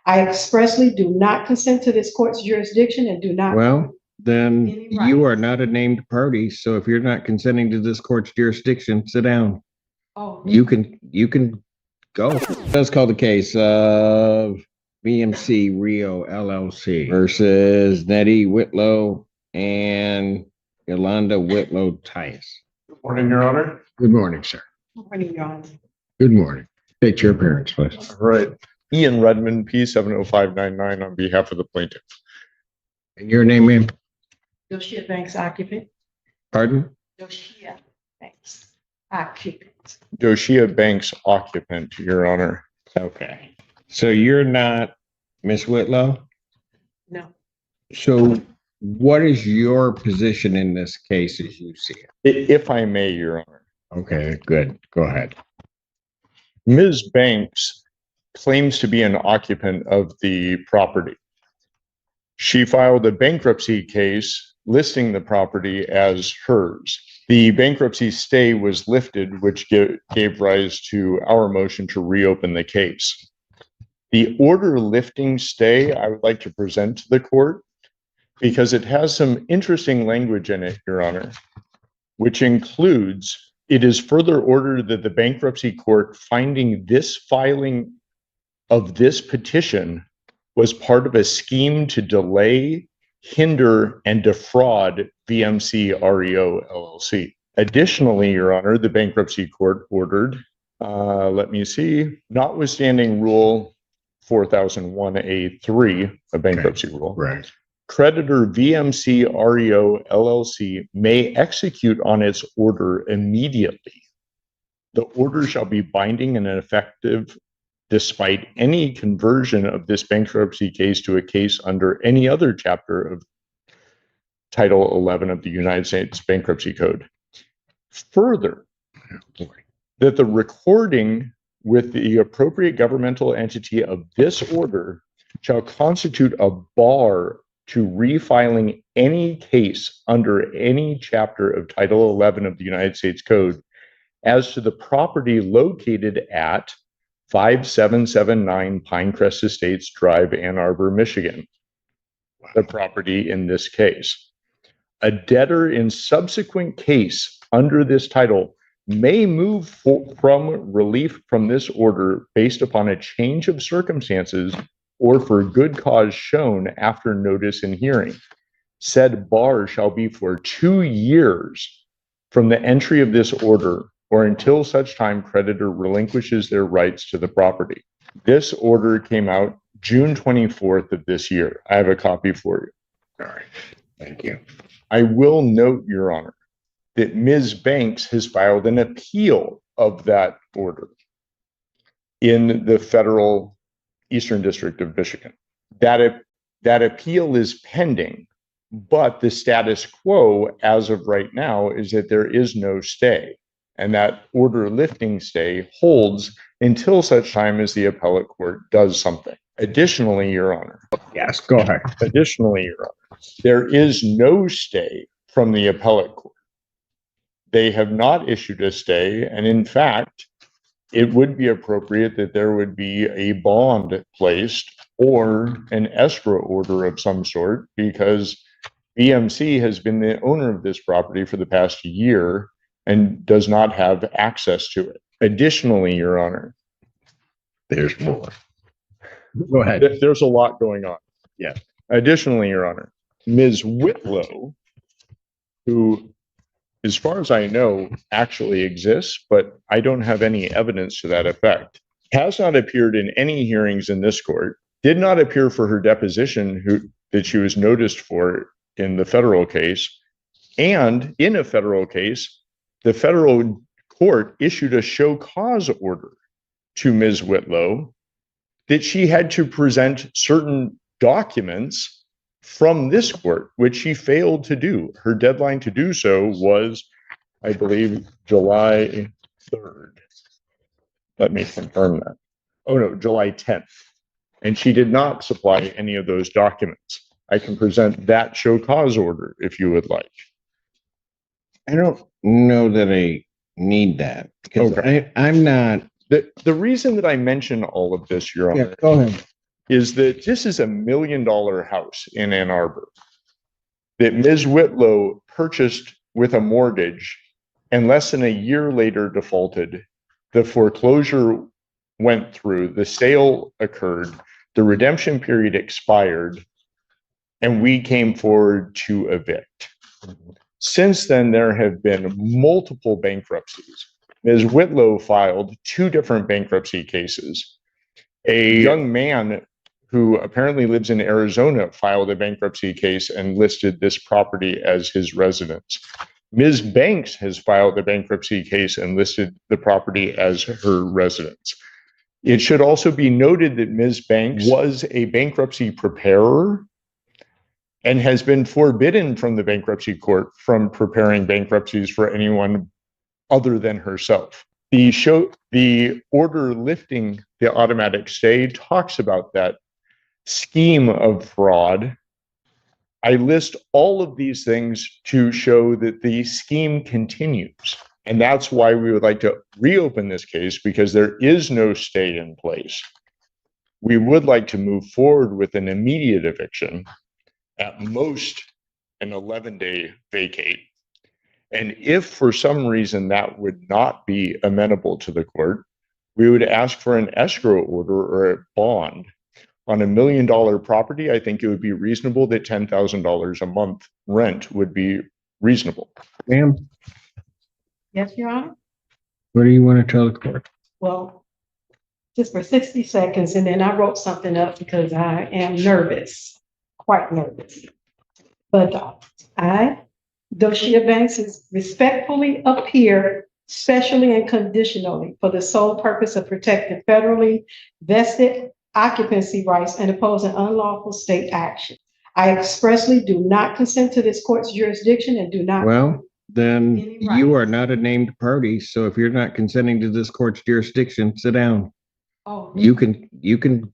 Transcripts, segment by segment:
I expressly do not consent to this court's jurisdiction and do not. Well, then Any you are rights. not a named party. So if you're not consenting to this court's jurisdiction, sit down. Oh, You can go. Let's call the case of BMC Rio LLC versus Nettie Whitlow and Yolanda Whitlow Tice. Good morning, Your Honor. Good morning, sir. good morning, Your Honor. Good morning. State your appearance, please. All right. Ian Redmond, P70599 on behalf of the plaintiff. And your name, ma'am? Doshia Banks occupant. Pardon? Doshia Banks occupant. Doshia Banks occupant, Your Honor. Okay. So you're not Miss Whitlow? No. So what is your position in this case as you see it? If I may, Your Honor. Okay, good. Go ahead. Ms. Banks claims to be an occupant of the property. She filed a bankruptcy case listing the property as hers. The bankruptcy stay was lifted, which gave rise to our motion to reopen the case. The order lifting stay I would like to present to the court because it has some interesting language in it, Your Honor, which includes, it is further ordered that the bankruptcy court finding this filing of this petition was part of a scheme to delay, hinder, and defraud VMC REO LLC. Additionally, Your Honor, the bankruptcy court ordered, notwithstanding Rule 4001A3, a bankruptcy rule, Right. creditor VMC REO LLC may execute on its order immediately. The order shall be binding and effective despite any conversion of this bankruptcy case to a case under any other chapter of Title 11 of the United States Bankruptcy Code. Further, that the recording with the appropriate governmental entity of this order shall constitute a bar to refiling any case under any chapter of Title 11 of the United States Code as to the property located at 5779 Pinecrest Estates Drive, Ann Arbor, Michigan, the property in this case. A debtor in subsequent case under this title may move from relief from this order based upon a change of circumstances or for good cause shown after notice and hearing. Said bar shall be for 2 years from the entry of this order or until such time creditor relinquishes their rights to the property. This order came out June 24th of this year. I have a copy for you. All right. Thank you. I will note, Your Honor, that Ms. Banks has filed an appeal of that order in the federal Eastern District of Michigan. That appeal is pending, but the status quo as of right now is that there is no stay. And that order lifting stay holds until such time as the appellate court does something. Additionally, Your Honor. Yes, go ahead. Additionally, Your Honor, there is no stay from the appellate court. They have not issued a stay, and in fact, it would be appropriate that there would be a bond placed or an escrow order of some sort because BMC has been the owner of this property for the past year and does not have access to it. Additionally, Your Honor. There's more. Go ahead. There's a lot going on. Yeah. Additionally, Your Honor, Ms. Whitlow, who, as far as I know, actually exists, but I don't have any evidence to that effect, has not appeared in any hearings in this court, did not appear for her deposition that she was noticed for in the federal case, and in a federal case, the federal court issued a show cause order to Ms. Whitlow that she had to present certain documents from this court, which she failed to do. Her deadline to do so was, I believe, July 3rd. Let me confirm that. Oh no, July 10th. And she did not supply any of those documents. I can present that show cause order if you would like. I don't know that I need that because Okay. I'm not. The reason that I mention all of this, Your Honor, Yeah, go ahead. is that this is $1 million house in Ann Arbor that Ms. Whitlow purchased with a mortgage and less than a year later defaulted. The foreclosure went through, the sale occurred, the redemption period expired, and we came forward to evict. Since then, there have been multiple bankruptcies. Ms. Whitlow filed 2 different bankruptcy cases. A young man who apparently lives in Arizona filed a bankruptcy case and listed this property as his residence. Ms. Banks has filed a bankruptcy case and listed the property as her residence. It should also be noted that Ms. Banks was a bankruptcy preparer and has been forbidden from the bankruptcy court from preparing bankruptcies for anyone other than herself. The order lifting the automatic stay talks about that scheme of fraud. I list all of these things to show that the scheme continues. And that's why we would like to reopen this case, because there is no stay in place. We would like to move forward with an immediate eviction, at most an 11-day vacate. And if for some reason that would not be amenable to the court, we would ask for an escrow order or a bond. On $1 million property, I think it would be reasonable that $10,000 a month rent would be reasonable. Ma'am, Yes, Your Honor? what do you want to tell the court? Well, just for 60 seconds, and then I wrote something up because I am nervous, quite nervous. But Doshia Banks, is respectfully appear specially and conditionally for the sole purpose of protecting federally vested occupancy rights and opposing unlawful state action. I expressly do not consent to this court's jurisdiction and do not. Well, then Any you are rights. not a named party. So if you're not consenting to this court's jurisdiction, sit down. Oh, You can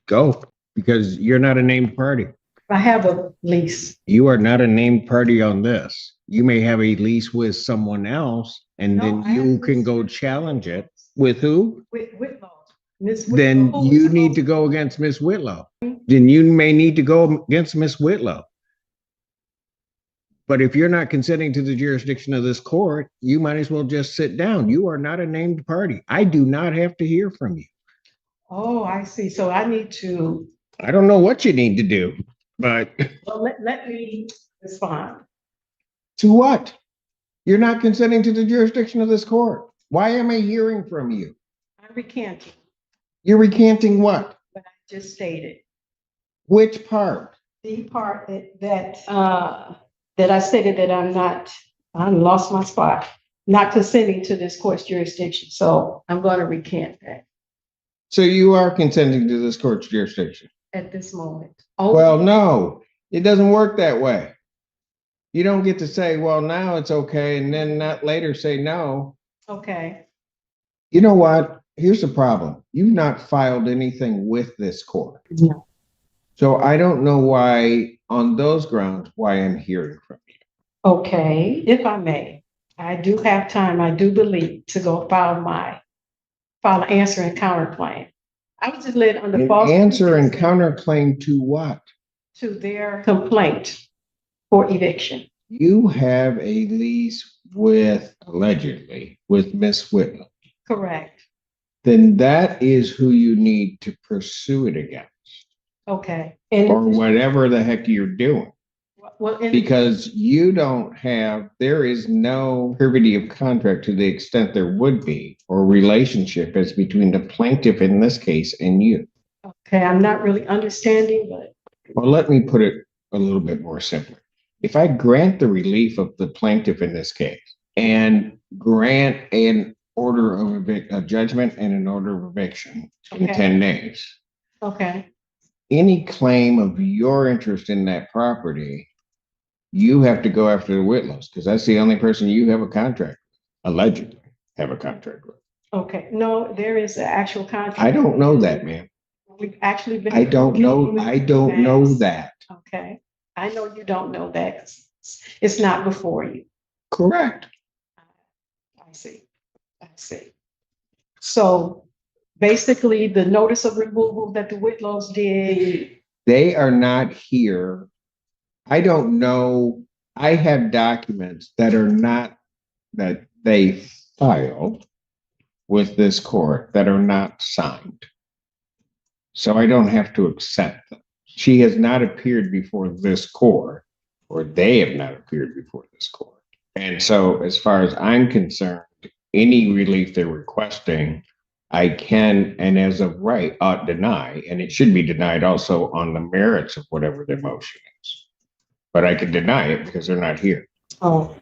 go because you're not a named party. I have a lease. You are not a named party on this. You may have a lease with someone else, and No, then I have you a can lease go with- challenge it. With who? With Whitlow. Ms. Then Whitlow, who you is need to supposed- go against Miss Whitlow. Then you may need to go against Miss Whitlow. But if you're not consenting to the jurisdiction of this court, you might as well just sit down. You are not a named party. I do not have to hear from you. Oh, I see. So I need to, I don't know what you need to do, but well, let me respond. to what? You're not consenting to the jurisdiction of this court. Why am I hearing from you? I'm recanting You're recanting what? what I just stated. Which part? The part that I stated that I lost my spot, not consenting to this court's jurisdiction. So I'm going to recant that So you are consenting to this court's jurisdiction? at this moment. Well, no, it doesn't work that way. You don't get to say, well, now it's okay, and then not later say no. Okay. You know what? Here's the problem. You've not filed anything with this court. No. So I don't know why, on those grounds, why I'm hearing from you. Okay, if I may, I do have time, I do believe, to go file an answer and counterclaim. I was just led under An false. answer and pretenses counterclaim to what? to their complaint for eviction. You have a lease allegedly, with Miss Whitlow. Correct. Then that is who you need to pursue it against, Okay. or whatever the heck you're doing. Well, Because there is no privity of contract to the extent there would be, or relationship as between the plaintiff in this case and you. okay, I'm not really understanding, but Well, let me put it a little bit more simply. If I grant the relief of the plaintiff in this case and grant an order of a judgment and an order of eviction in Okay. 10 days, okay, any claim of your interest in that property, you have to go after the Whitlows, because that's the only person you have a contract, allegedly have a contract with. okay. No, there is an actual contract. I don't know that, ma'am. We've actually been. I don't know that. Okay, I know you don't know that. 'Cause it's not before you. Correct. I see. So basically the notice of removal that the Whitlows did. They are not here. I don't know. I have documents that are not, that they filed with this court that are not signed. So I don't have to accept them. She has not appeared before this court, or they have not appeared before this court. And so as far as I'm concerned, any relief they're requesting, I can, and as of right, ought deny, and it should be denied also on the merits of whatever their motion is. But I can deny it because they're not here. Oh,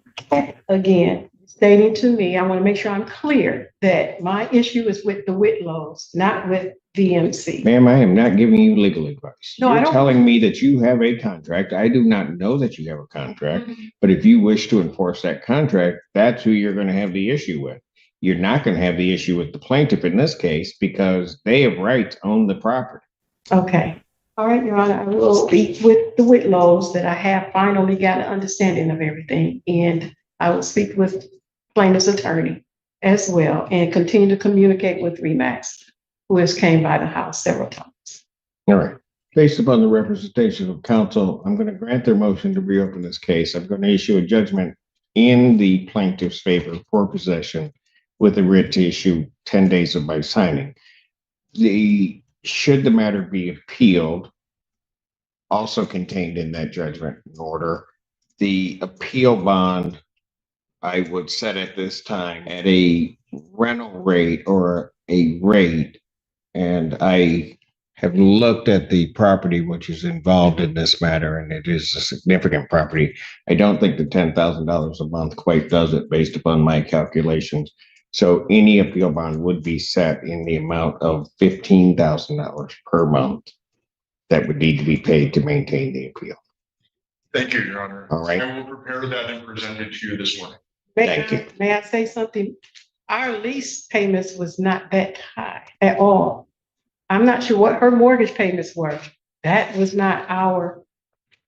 again, stating to me, I want to make sure I'm clear that my issue is with the Whitlows, not with VMC. Ma'am, I am not giving you legal advice. No, I You're don't. telling me that you have a contract. I do not know that you have a contract, Mhm. but if you wish to enforce that contract, that's who you're going to have the issue with. You're not going to have the issue with the plaintiff in this case because they have rights on the property. Okay. All right, Your Honor, I will speak with the Whitlows that I have finally got an understanding of everything. And I will speak with plaintiff's attorney as well and continue to communicate with Remax, who has came by the house several times. All right. Based upon the representation of counsel, I'm going to grant their motion to reopen this case. I'm going to issue a judgment in the plaintiff's favor for possession with a writ to issue 10 days of my signing. Should the matter be appealed, also contained in that judgment order, the appeal bond, I would set at this time at a rental rate or a rate. And I have looked at the property which is involved in this matter, and it is a significant property. I don't think the $10,000 a month quite does it based upon my calculations. So any appeal bond would be set in the amount of $15,000 per month that would need to be paid to maintain the appeal. Thank you, Your Honor. All right. I will prepare that and present it to you this morning. Thank you. May I say something? Our lease payments was not that high at all. I'm not sure what her mortgage payments were. That was not our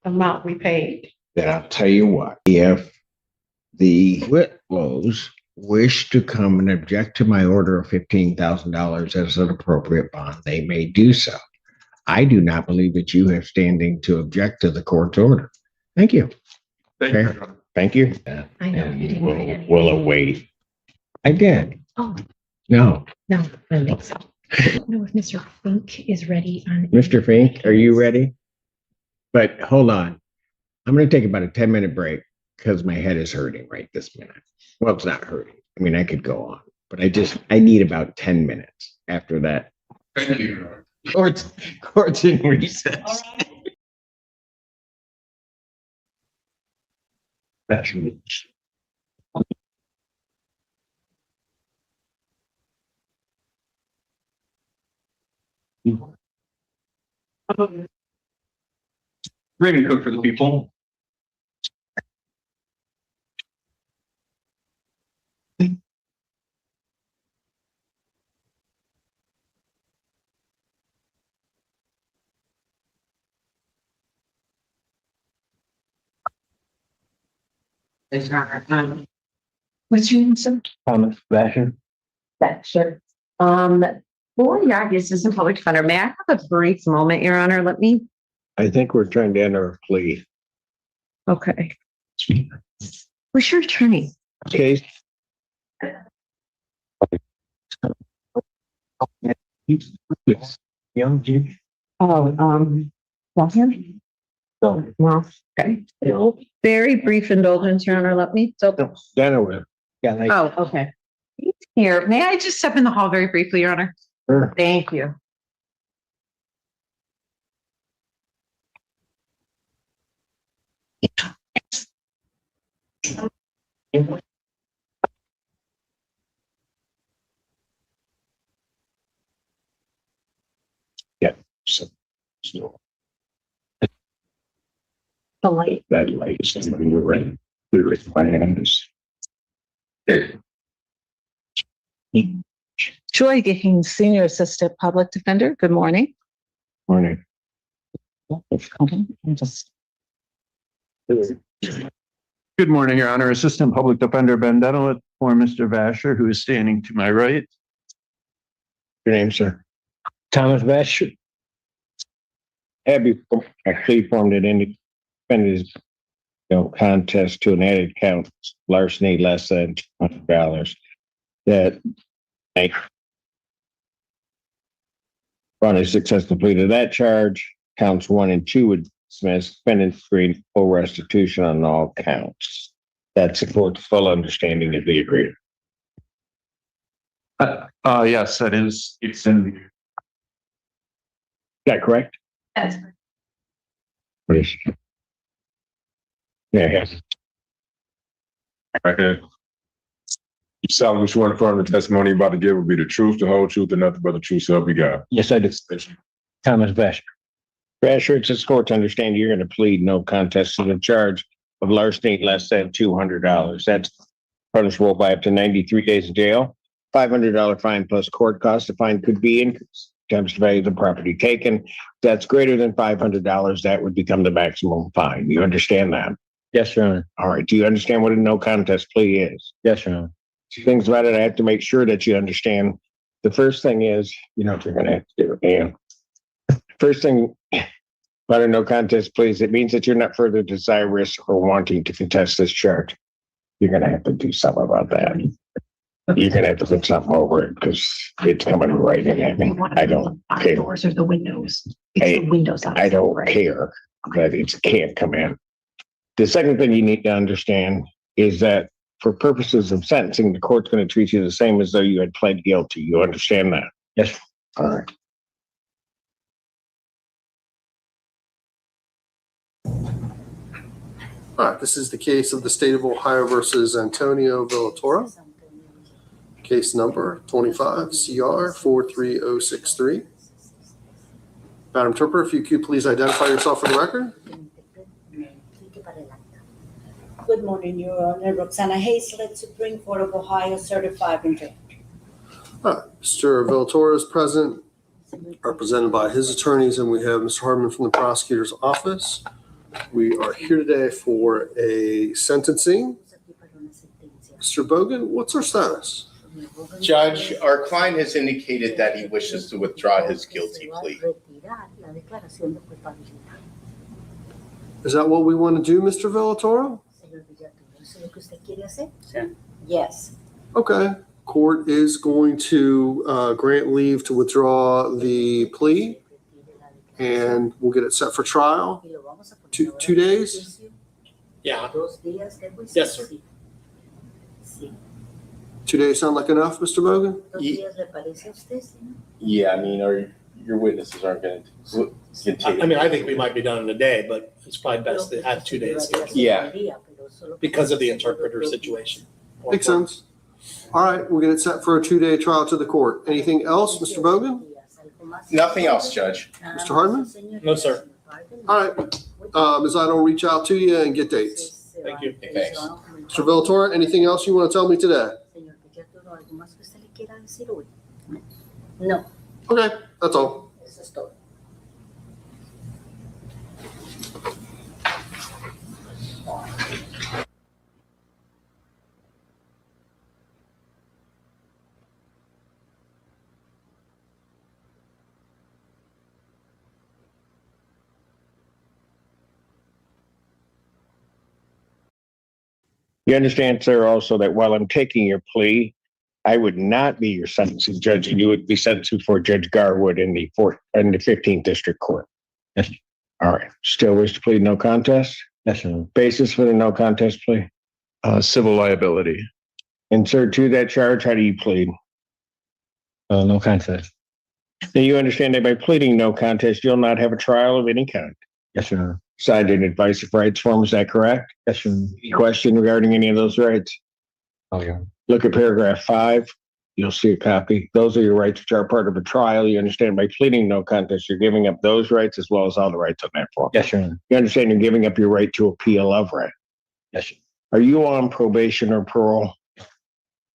amount we paid. Then I'll tell you what, if the Whitlows wish to come and object to my order of $15,000 as an appropriate bond, they may do so. I do not believe that you have standing to object to the court's order. Thank you. Thank you, Okay. Your Honor. Thank you. I know, And you didn't write any. we'll await. I did. Oh, No. no, I don't think so. No, if Mr. Fink is ready on. Mr. Fink, are you ready? But hold on. I'm going to take about a 10-minute break because my head is hurting right this minute. Well, it's not hurting. I mean, I could go on, but I need about 10 minutes after that. Thank you, Your Honor. Court's in recess. That's me. Ready to cook for the people. What's your name, sir? Thomas Basher. Sure. Lori Yagi, Assistant Public Defender. May I have a brief moment, Your Honor? Let me. I think we're trying to enter a plea. Okay. Where's your attorney? Case. Young Jim. Oh, want him? No, okay. Very brief indulgence, Your Honor. Let me. Dana with. Yeah, like, Oh, okay. He's here. May I just step in the hall very briefly, Your Honor? Sure. Thank you. So, The light. that light is somebody you're right. Clearly, my hands. Joy Gaines, Senior Assistant Public Defender. Good morning. Morning. good morning, Your Honor. Assistant Public Defender Ben Denowitz for Mr. Vasher, who is standing to my right. Your name, sir? Thomas Basher. Have you actually formed an independent contest to an added count larceny less than $200 that make run a successful plea to that charge? Counts 1 and 2 would dismiss. Defendant agreed full restitution on all counts. That supports full understanding of the agreement. Yes, that is. It's in the. Is that correct? Yes. Yes. Yeah, yes. Okay. You solemnly swear to affirm the testimony you're about to give will be the truth, the whole truth, and nothing but the truth, so help you God. Yes, I do. Thomas Basher. Basher, it's this court to understand you're going to plead no contest to the charge of larceny less than $200. That's punishable by up to 93 days in jail, $500 fine plus court costs. The fine could be increased times the value of the property taken. If that's greater than $500, that would become the maximum fine. You understand that? Yes, Your Honor. All right. Do you understand what a no contest plea is? Yes, Your Honor. Two things about it. I have to make sure that you understand. The first thing is, you know what you're going to have to do. And first thing about a no contest plea is it means that you're not further desirous or wanting to contest this charge. You're going to have to do something about that. You're going to have to put something over it because it's coming right in at me. I don't care. Doors or the windows. Hey, It's the windows. I don't care that it can't come in. The second thing you need to understand is that for purposes of sentencing, the court's going to treat you the same as though you had pled guilty. You understand that? Yes. All right. All right, this is the case of the state of Ohio versus Antonio Villatoro. Case number 25 CR 43063. Madam Interpreter, if you could please identify yourself for the record. Good morning, Your Honor. Roxana Hazlett, Supreme Court of Ohio, certified and judge. All right, Mr. Villatoro is present, represented by his attorneys, and we have Mr. Hardman from the prosecutor's office. We are here today for a sentencing. Mr. Bogan, what's our status? Judge, our client has indicated that he wishes to withdraw his guilty plea. Is that what we want to do, Mr. Villatoro? Yes. Okay. Court is going to grant leave to withdraw the plea, and we'll get it set for trial. 2 days? Yeah. Yes, sir. 2 days sound like enough, Mr. Bogan? Yeah, I mean, your witnesses aren't going to continue. I mean, I think we might be done in a day, but it's probably best to have 2 days Yeah. because of the interpreter situation. Makes sense. All right, we'll get it set for a 2-day trial to the court. Anything else, Mr. Bogan? Nothing else, Judge. Mr. Hardman? No, sir. All right. Ms. Idle, reach out to you and get dates. Thank you. Thanks. Mr. Villatoro, anything else you want to tell me today? No. Okay, that's all. Eso es todo. You understand, sir, also that while I'm taking your plea, I would not be your sentencing judge, and you would be sentenced before Judge Garwood in the 15th District Court. Yes. All right. Still wish to plead no contest? Yes, Your Honor. Basis for the no contest plea? Civil liability. And sir, to that charge, how do you plead? No contest. Now you understand that by pleading no contest, you'll not have a trial of any kind. Yes, Your Honor. Signed an advice of rights form, is that correct? Yes, Your Honor. Any question regarding any of those rights? Oh, yeah. Look at paragraph 5. You'll see a copy. Those are your rights which are part of a trial. You understand by pleading no contest, you're giving up those rights as well as all the rights on that form. Yes, Your Honor. You understand you're giving up your right to appeal of right. Yes, Your Are you on probation or parole?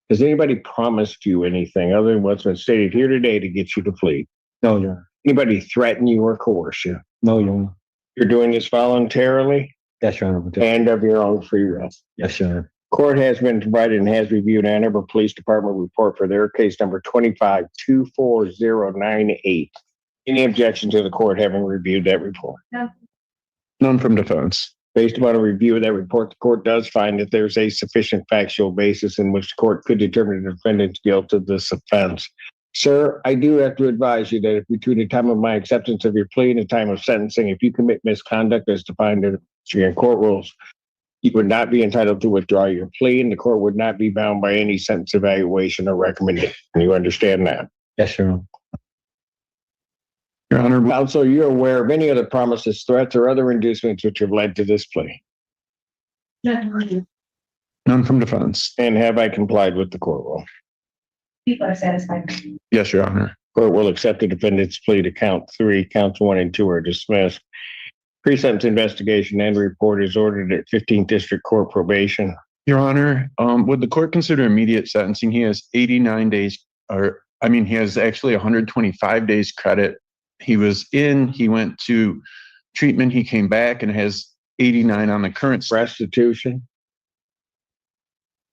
Has anybody promised you anything other than what's been stated here today to get you to plead? No, Your Honor. Anybody threaten you or coerce you? No, Your Honor. You're doing this voluntarily Yes, Your Honor. and of your own free will. Yes, Your Honor. Court has been provided and has reviewed Ann Arbor Police Department report for their case number 25-24098. Any objection to the court having reviewed that report? None from defense. Based upon a review of that report, the court does find that there's a sufficient factual basis in which the court could determine the defendant's guilt of this offense. Sir, I do have to advise you that if between the time of my acceptance of your plea and the time of sentencing, if you commit misconduct as defined in court rules, you would not be entitled to withdraw your plea, and the court would not be bound by any sentence evaluation or recommendation. You understand that? Yes, Your Honor. Your Honor, Counsel, you're aware of any other promises, threats, or other inducements which have led to this plea? none from defense. And have I complied with the court rule? People are satisfied. Yes, Your Honor. Court will accept the defendant's plea to count 3. Counts 1 and 2 are dismissed. Pre-sentence investigation and report is ordered at 15th District Court probation. Your Honor, would the court consider immediate sentencing? He has 89 days, he has actually 125 days credit. He went to treatment, he came back and has 89 on the current. Restitution.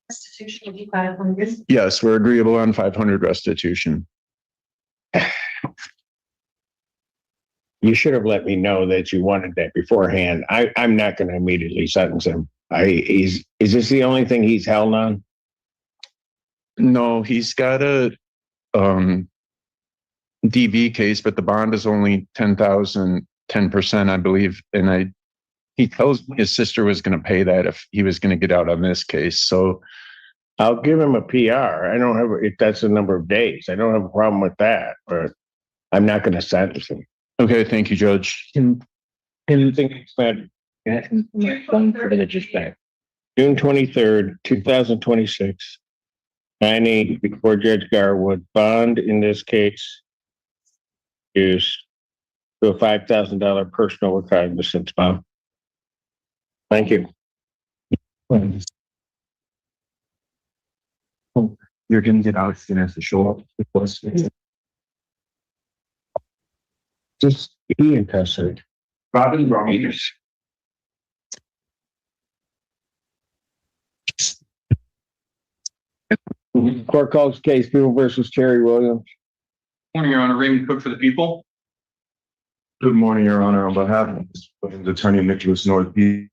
Restitution will be 500. Yes, we're agreeable on 500 restitution. You should have let me know that you wanted that beforehand. I'm not going to immediately sentence him. Is this the only thing he's held on? No, he's got a DV case, but the bond is only 10,000, 10%, I believe. And he tells me his sister was going to pay that if he was going to get out on this case. So I'll give him a PR. I don't have, if that's the number of days, I don't have a problem with that, but I'm not going to sentence him. okay, thank you, Judge. Can you think it's bad? Just back. June 23rd, 2026. 9/8 before Judge Garwood. Bond in this case is to a $5,000 personal recognizance bond. Thank you. You're going to get out. You're going to have to show up. Just he in custody. Robin Rogers. Court calls case People versus Terry Williams. Morning, Your Honor. Raymond Cook for the people. Good morning, Your Honor. On behalf of the Attorney Nicholas North, Your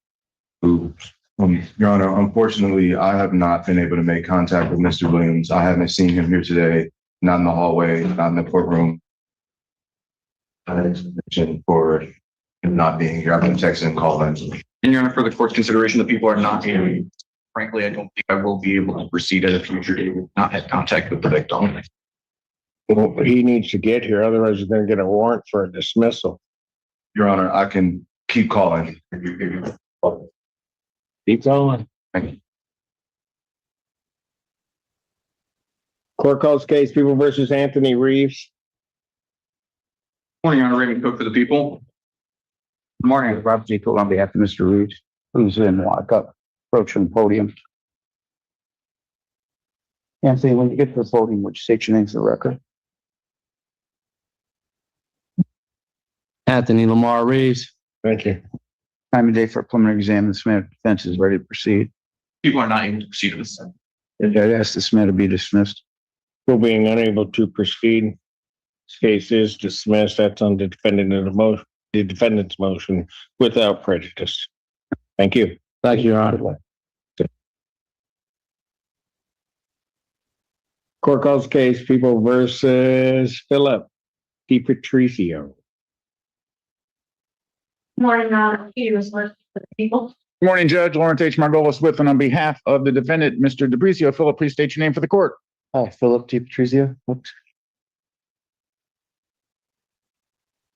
Honor, unfortunately, I have not been able to make contact with Mr. Williams. I haven't seen him here today, not in the hallway, not in the courtroom. I had explanation for him not being here. I've been texting and calling. And Your Honor, for the court's consideration, the people are not here. Frankly, I don't think I will be able to proceed at a future date. We've not had contact with the victim. Well, he needs to get here, otherwise he's going to get a warrant for a dismissal. Your Honor, I can keep calling. Keep going. Thank you. Court calls case People versus Anthony Reeves. Morning, Your Honor. Raymond Cook for the people. Good morning, Robert G. Cook on behalf of Mr. Reeves, who's in lockup, approaching the podium. Anthony, when you get to the podium, would you state your name for the record? Anthony Lamar Reeves. Thank you. Time of day for a preliminary exam. The submitted defense is ready to proceed. People are not able to proceed with this. I'd ask the submitted to be dismissed. For being unable to proceed, this case is dismissed. That's on the defendant's motion without prejudice. Thank you. Thank you, Your Honor. Court calls case People versus Philip DiPatricio. Morning, Peter was working for the people. Good morning, Judge Lawrence H. Margolis with and on behalf of the defendant, Mr. DiPatricio. Philip, please state your name for the court. Hi, Philip DiPatricio.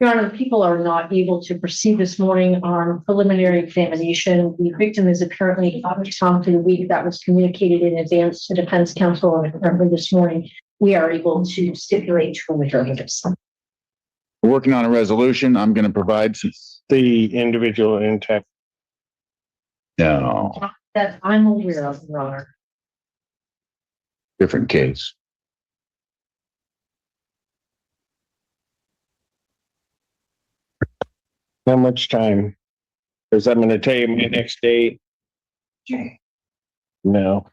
Your Honor, the people are not able to proceed this morning on preliminary examination. The victim is apparently out of town for the week. That was communicated in advance to defense counsel, and apparently this morning we are able to stipulate to alternatives. We're working on a resolution. I'm going to provide The individual intact. no That I'm aware of, Your Honor. different case. How much time? Because I'm going to tell you my next date. No.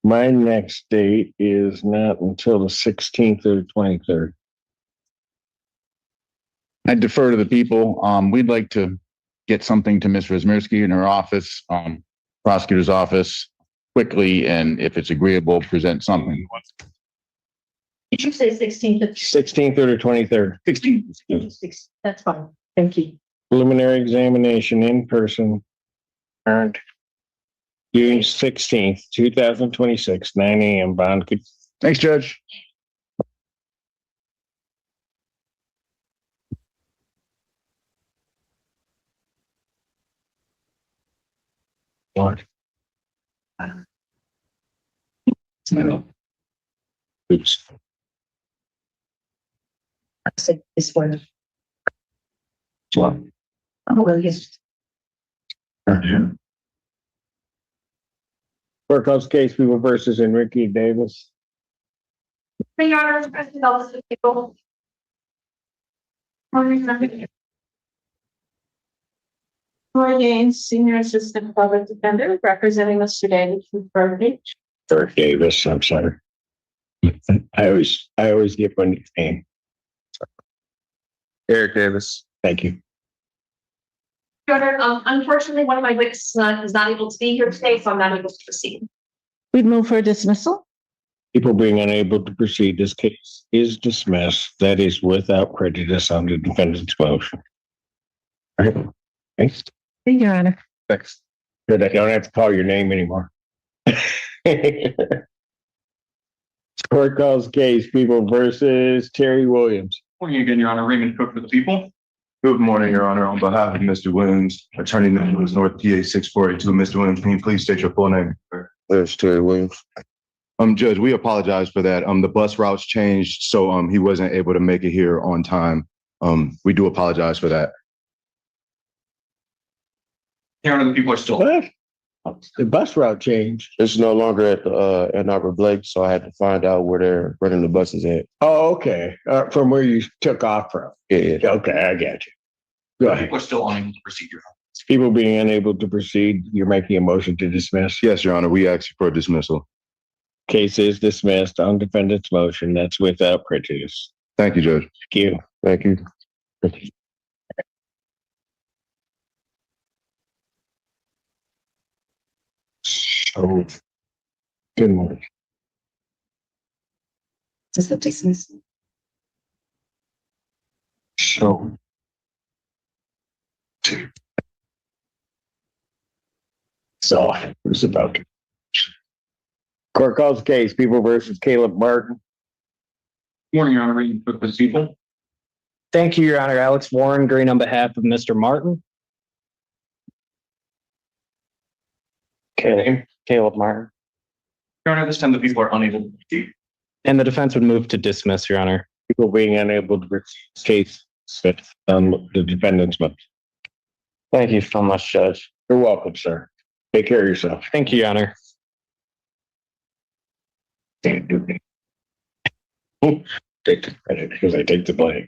My next date is not until the 16th or the 23rd. I defer to the people. We'd like to get something to Ms. Razmirsky in her office, prosecutor's office quickly, and if it's agreeable, present something. Did you say 16th? 16th or the 23rd. 16th. That's fine. Thank you. Preliminary examination in person. Earned June 16th, 2026, 9 a.m. Bond. Thanks, Judge. Oops. I said this one. Oh, well, yes. Courthouse case, People versus Enrique Davis. Your Honor, President, all the people. Roy Gaines, Senior Assistant Public Defender, representing Mr. Davis from Burbage. Eric Davis, I'm sorry. I always get one name. Eric Davis. Thank you. Your Honor, unfortunately, one of my witnesses is not able to be here today, so I'm not able to proceed. We'd move for dismissal. People being unable to proceed, this case is dismissed. That is without prejudice on the defendant's motion. All right. Thanks. Your Honor. Thanks. Good. I don't have to call your name anymore. Court calls case, People versus Terry Williams. Morning again, Your Honor. Raymond Cook for the people. Good morning, Your Honor. On behalf of Mr. Williams, attorney number is North PA 6482. Mr. Williams, can you please state your full name? There's Terry Williams. Judge, we apologize for that. The bus routes changed, so he wasn't able to make it here on time. We do apologize for that. Your Honor, the people are still. What? The bus route changed. It's no longer at the Ann Arbor Blake, so I had to find out where they're running the buses at. Oh, okay. From where you took off from. Yeah. Okay, I got you. Go ahead. People are still unable to proceed, Your Honor. People being unable to proceed, you're making a motion to dismiss. Yes, Your Honor, we ask you for a dismissal. Case is dismissed on defendant's motion. That's without prejudice. Thank you, Judge. Thank you. Thank you. So, good morning. Just the dismissal. So, it's about court calls case, People versus Caleb Martin. Morning, Your Honor. Raymond Cook for the people. Thank you, Your Honor. Alex Warren, Green on behalf of Mr. Martin. Okay. Caleb Martin. Your Honor, this time the people are unable to proceed. And the defense would move to dismiss, Your Honor. People being unable to proceed, case set on the defendant's motion. Thank you so much, Judge. You're welcome, sir. Take care of yourself. Thank you, Your Honor. Can't do it. Take the credit because I take the blame.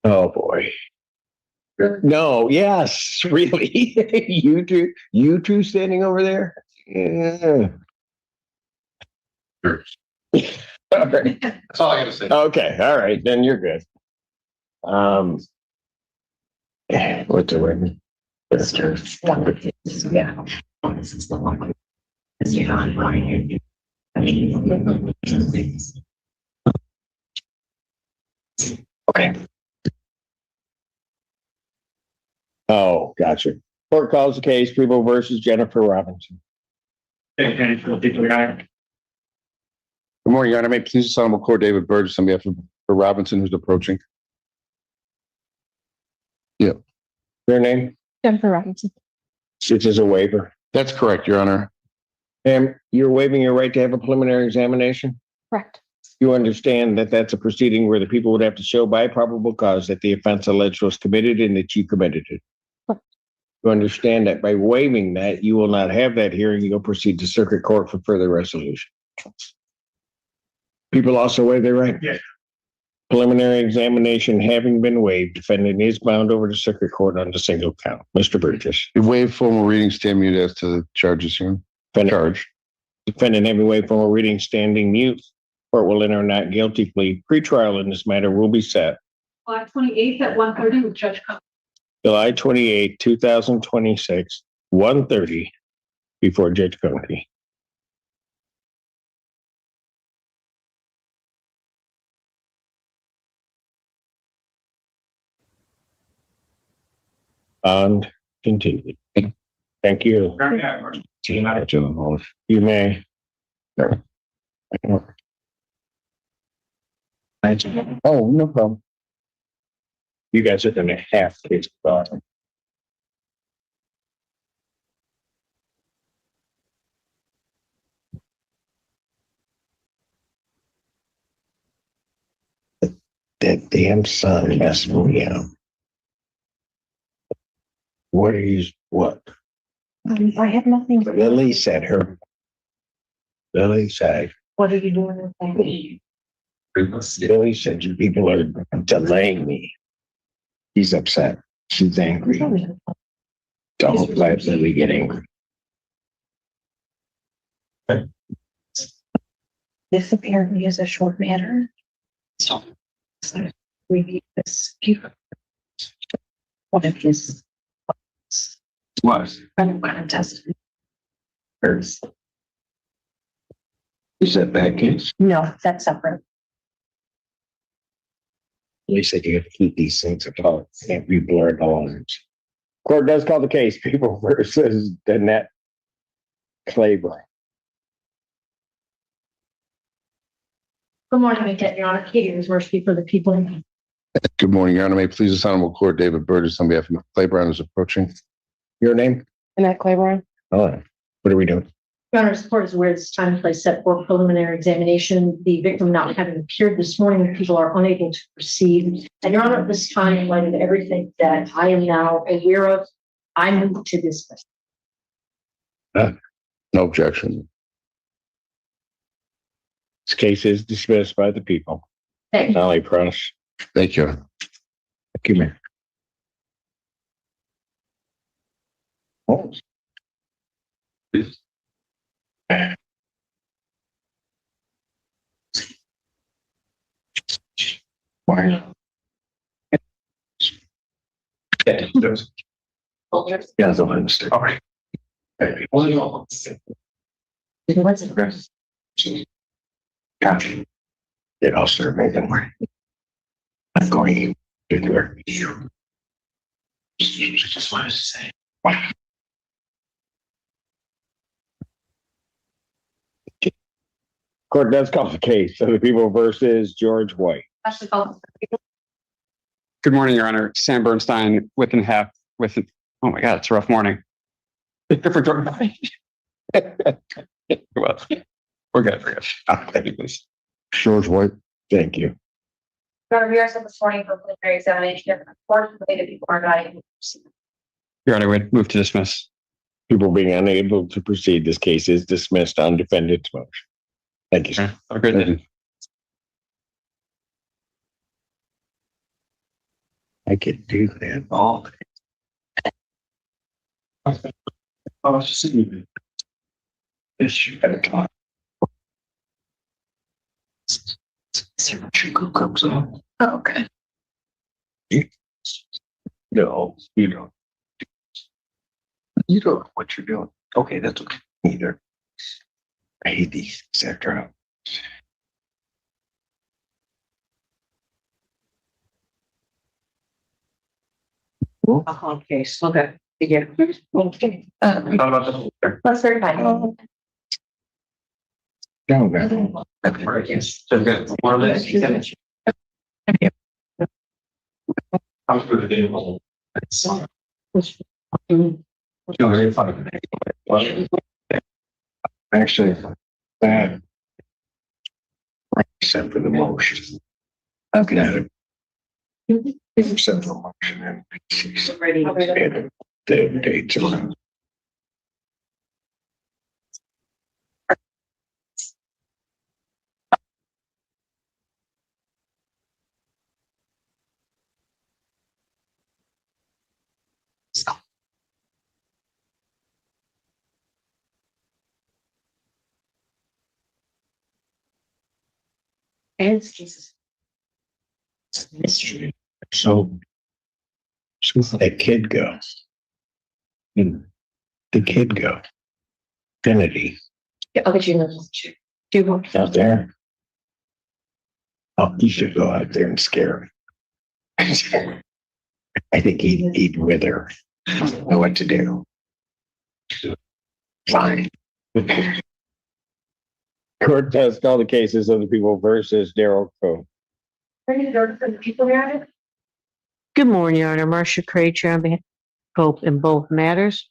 Oh boy. No, yes, really. you two standing over there. Yeah. All right. That's all I gotta say. Okay, all right, then you're good. What's the word? Yeah. This is the one. You're not lying. Okay. Oh, gotcha. Court calls the case, People versus Jennifer Robinson. Good morning, Your Honor. May it please the Solemn Court, David Burgess on behalf of Robinson, who's approaching. Yeah. Your name? Jennifer Robinson. This is a waiver. That's correct, Your Honor. And you're waiving your right to have a preliminary examination? Correct. You understand that that's a proceeding where the people would have to show by probable cause that the offense alleged was committed and that you committed it. Correct. You understand that by waiving that, you will not have that hearing. You'll proceed to circuit court for further resolution. People also waive their right. Yeah. Preliminary examination having been waived, defendant is bound over to circuit court on the single count. Mr. Burgess. We waive formal readings, stand mute as to the charges here. Charge. Defendant having waived formal reading, standing mute. Court will enter not guilty plea. Pretrial in this matter will be set July 28th at 1:30 with Judge Cummings. July 28, 2026, 1:30 before Judge Conte. Bond continued. Thank you. You may. Oh, no problem. You guys are gonna have to. That damn son has me out. What are you, what? I have nothing. Lily said her. Lily said. What are you doing with that? Lily said you people are delaying me. He's upset. She's angry. Don't let Lily get angry. This apparently is a short matter. So review this. One of his. What? I'm going to test it. First. Is that bad case? No, that's separate. Lily said you have to keep these things apart. Can't be blurred lines. Court does call the case. People versus Danette Claiborne. Good morning, again, Your Honor. Katie Wisworski for the people. Good morning, Your Honor. May it please this honorable court, David Burgess on behalf of Mr. Claiborne is approaching. Your name? Annette Claiborne. Oh, what are we doing? Your Honor, court is aware it's time and place set for preliminary examination. The victim not having appeared this morning, people are unable to proceed. And Your Honor, at this time, in light of everything that I am now aware of, I move to dismiss. No objection. This case is dismissed by the people. Thank you. Nolly Pross. Thank you. Thank you, Mayor. Oh. Why? Yeah, the ones. All right. Gotcha. It all started making work. I'm going to do it. Just wanted to say. Wow. Court does call the case. So the people versus George White. Good morning, Your Honor. Sam Bernstein with and half with. Oh my God, it's a rough morning. Different George White. Well, we're good. Thank you, please. George White. Thank you. Your Honor, we are set this morning for preliminary examination. Unfortunately, people are not able to proceed. Your Honor, we move to dismiss. People being unable to proceed, this case is dismissed on defendant's motion. Thank you, sir. Have a great day. I could do that all day. I was just saying, this you gotta talk. Sugar comes on. Oh, okay. No, you don't. You don't know what you're doing. Okay, that's okay. Either. I hate these, etc. Okay, okay. Yeah. Okay. Let's verify. No, no. Yes. So good. More or less. I'm through the day. Actually, that. Except for the motion. Okay. Except for the motion and the dates around. So that kid go. The kid go. Infinity Yeah, I'll get you another. Do you want? out there. Oh, you should go out there and scare him. I think he'd wither. Know what to do. Fine. Court has called the cases of the people versus Daryl Coe. Good morning, Your Honor. Marcia Craig, on behalf of Cope in both matters.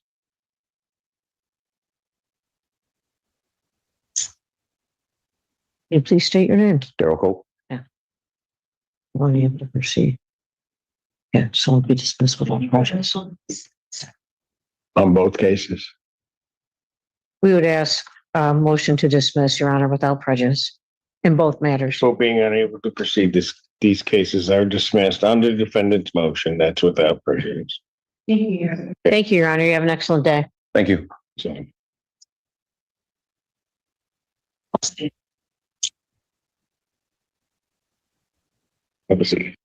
Can you please state your name? Daryl Coe. Want you able to proceed? Yeah, so will be dismissed without prejudice. On both cases. We would ask motion to dismiss, Your Honor, without prejudice in both matters. So being unable to proceed, these cases are dismissed on the defendant's motion. That's without prejudice. Thank you, Your Honor. You have an excellent day. Thank you. So. Have a seat.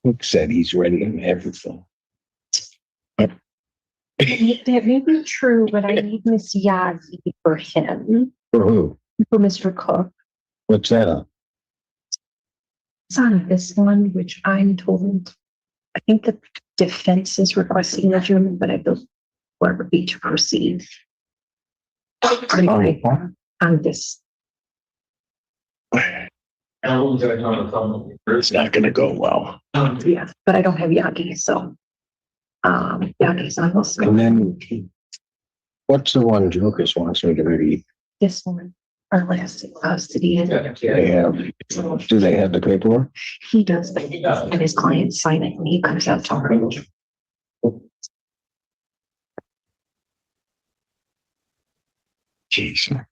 Luke said he's ready and everything. That may be true, but I need Miss Yazzie for him, For who? for Mr. Cook. What's that on? It's on this one, which I'm told, I think the defense is requesting adjournment, but I don't want be to proceed. Anyway, on this. It's not gonna go well. Yeah, but I don't have Yagi, so. Yagi's on this And one. then, what's the one Jocas wants me to read? This one, our last custody. They have, do they have the paperwork? He does, but and his clients sign it when he comes out tomorrow. Jeez.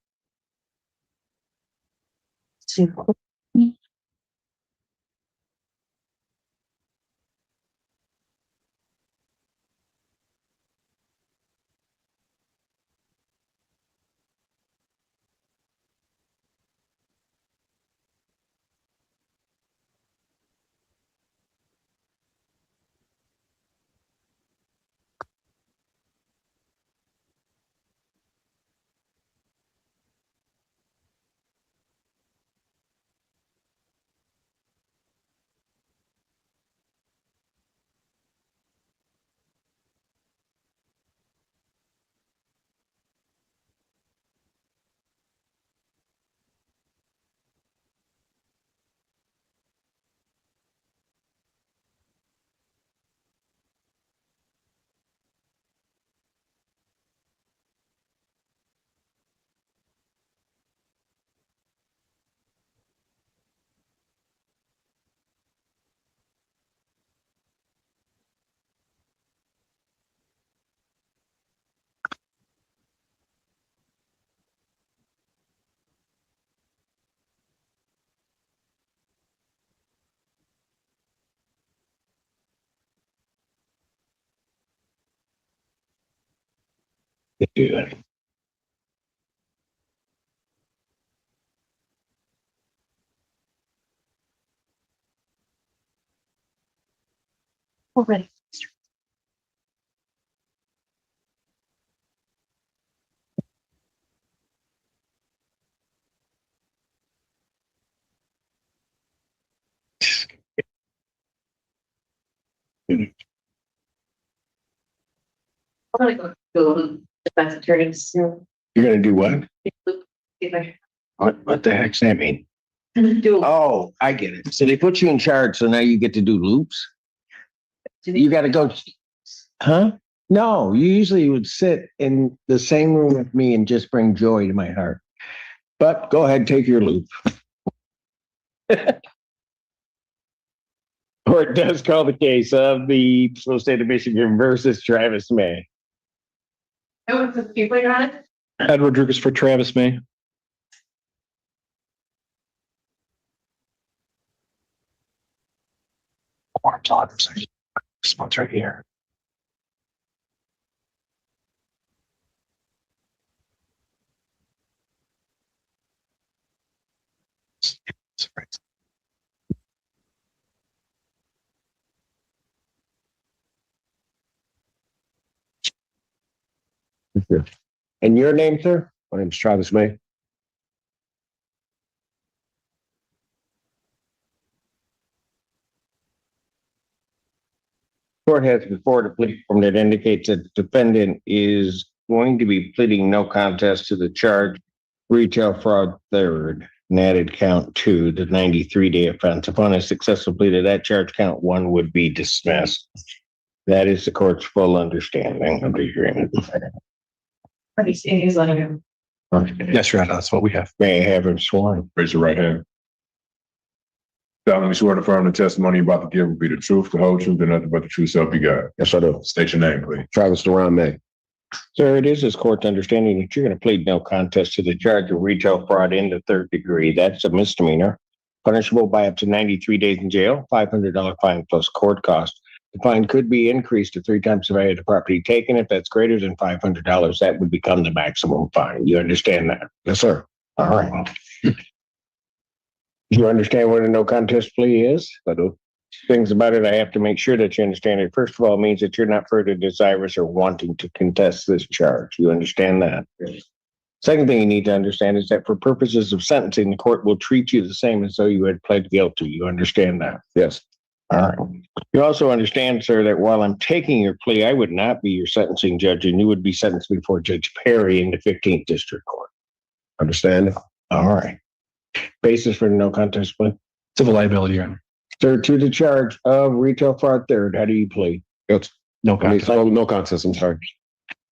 Do that. Already. I'm gonna go to defense attorneys. You're gonna do what? What the heck's that mean? Oh, I get it. So they put you in charge, so now you get to do loops? You gotta go, huh? No, you usually would sit in the same room with me and just bring joy to my heart. But go ahead, take your loop. Court does call the case of the state of Michigan versus Travis May. What's the people you're on it? Edward Rodriguez for Travis May. This one's right here. And your name, sir? My name is Travis May. Court has before the plea form that indicates that the defendant is going to be pleading no contest to the charge retail fraud third and added count 2, the 93-day offense. Upon a successful plea to that charge, count 1 would be dismissed. That is the court's full understanding of the agreement. Yes, Your Honor, that's what we have. May I have him sworn? Raise your right hand. Solemnly swear to affirm the testimony you're about to give will be the truth, the whole truth, and nothing but the truth, so help you God. Yes, I do. State your name, please. Travis Duran May. Sir, it is this court's understanding that you're going to plead no contest to the charge of retail fraud in the third degree. That's a misdemeanor, punishable by up to 93 days in jail, $500 fine plus court cost. The fine could be increased to 3 times the value of the property taken. If that's greater than $500, that would become the maximum fine. You understand that? Yes, sir. All right. You understand what a no contest plea is? I do. Things about it, I have to make sure that you understand it. First of all, it means that you're not further desirous or wanting to contest this charge. You understand that? Yes. Second thing you need to understand is that for purposes of sentencing, the court will treat you the same as though you had pled guilty. You understand that? Yes. All right. You also understand, sir, that while I'm taking your plea, I would not be your sentencing judge, and you would be sentenced before Judge Perry in the 15th District Court. Understand? All right. Basis for the no contest plea? Civil liability, Your Honor. Sir, to the charge of retail fraud third, how do you plead? No contest. No contest. I'm sorry.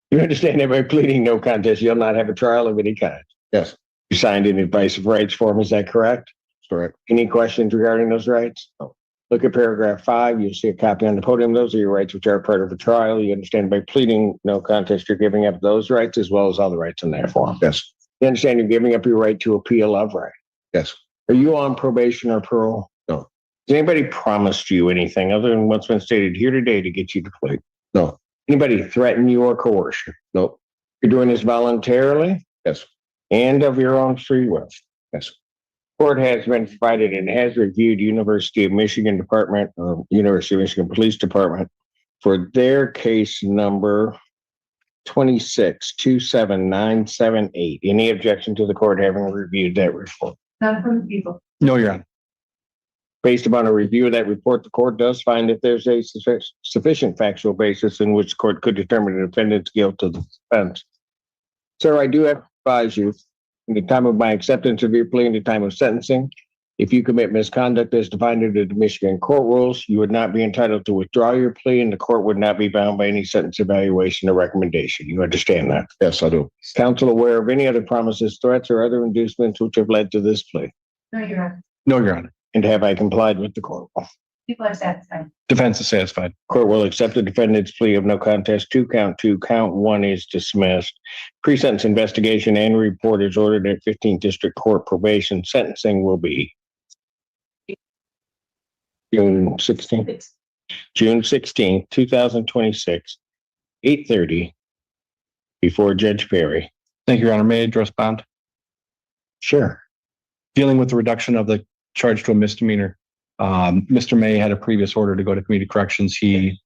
You understand that by pleading no contest, you'll not have a trial of any kind? Yes. You signed an advice of rights form, is that correct? Correct. Any questions regarding those rights? No. Look at paragraph 5. You'll see a copy on the podium. Those are your rights which are part of a trial. You understand by pleading no contest, you're giving up those rights as well as all the rights in that form. Yes. You understand you're giving up your right to appeal of right. Yes. Are you on probation or parole? No. Has anybody promised you anything other than what's been stated here today to get you to plead? No. Anybody threaten you or coerce you? No. You're doing this voluntarily? Yes. And of your own free will? Yes. Court has been provided and has reviewed University of Michigan Department, University of Michigan Police Department for their case number 26-27978. Any objection to the court having reviewed that report? Not from the people. No, Your Honor. Based upon a review of that report, the court does find that there's a sufficient factual basis in which the court could determine the defendant's guilt of the offense. Sir, I do have to advise you, in the time of my acceptance of your plea and the time of sentencing, if you commit misconduct as defined under the Michigan court rules, you would not be entitled to withdraw your plea, and the court would not be bound by any sentence evaluation or recommendation. You understand that? Yes, I do. Counsel aware of any other promises, threats, or other inducements which have led to this plea? No, Your Honor. No, Your Honor. And have I complied with the court? People are satisfied. Defense is satisfied. Court will accept the defendant's plea of no contest to count 2. Count 1 is dismissed. Pre-sentence investigation and report is ordered at 15th District Court probation. Sentencing will be June 16th. June 16th, 2026, 8:30 before Judge Perry. Thank you, Your Honor. May I address bond? Sure. Dealing with the reduction of the charge to a misdemeanor. Mr. May had a previous order to go to community corrections. He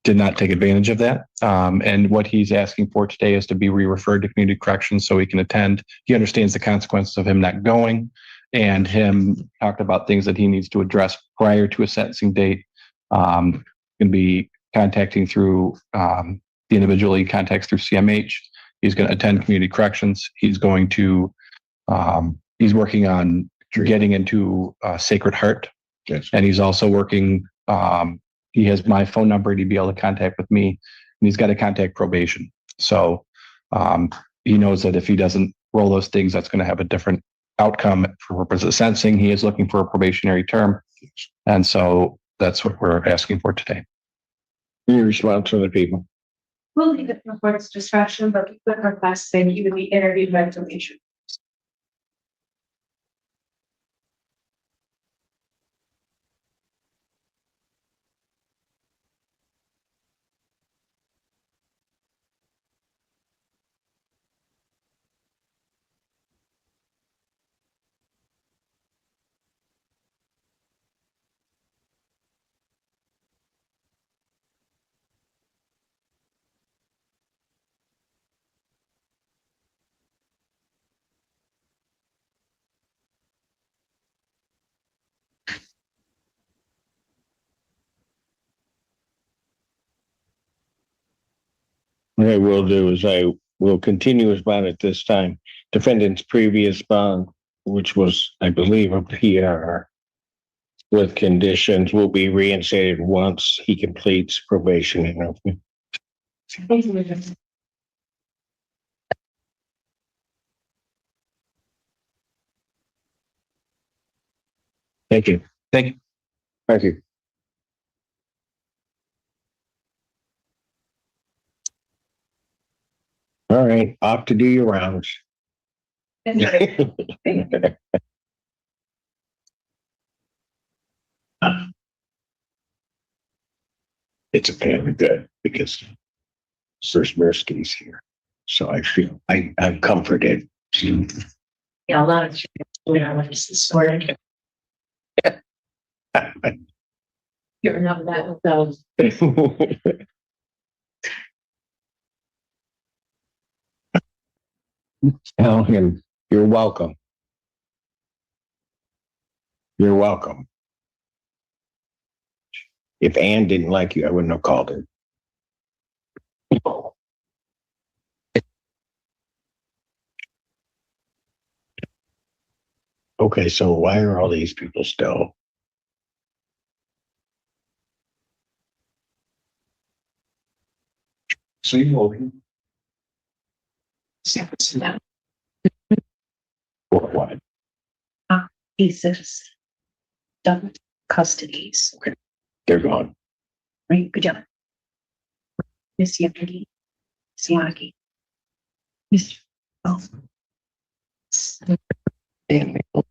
did not take advantage of that. And what he's asking for today is to be re-referred to community corrections so he can attend. He understands the consequences of him not going, and him talked about things that he needs to address prior to a sentencing date. Can be contacting through the individual he contacts through CMH. He's going to attend community corrections. He's going to he's working on getting into Sacred Heart. Yes. And he's also working, he has my phone number to be able to contact with me, and he's got to contact probation. So he knows that if he doesn't roll those things, that's going to have a different outcome for purposes of sentencing. He is looking for a probationary term. And so that's what we're asking for today. Any response from the people? We'll leave it for the court's discretion, but we put our class saying he would be interviewed by probation. What I will do is I will continue his bond at this time. Defendant's previous bond, which was, I believe, a PR with conditions, will be reinstated once he completes probation and thank you. Thank you. Thank you. All right, off to do your rounds. It's apparently good because Swirsmerski's here. So I feel I'm comforted. Yeah, a lot of this morning. You're enough of that with those. Tell him you're welcome. You're welcome. If Ann didn't like you, I wouldn't have called her. Okay, so why are all these people still? Sleepwalking. Or what? Cases. Done custodies. Okay, they're gone. Right, good job. Miss Yagi. Miss Yagi. Miss. Oh. Damn it.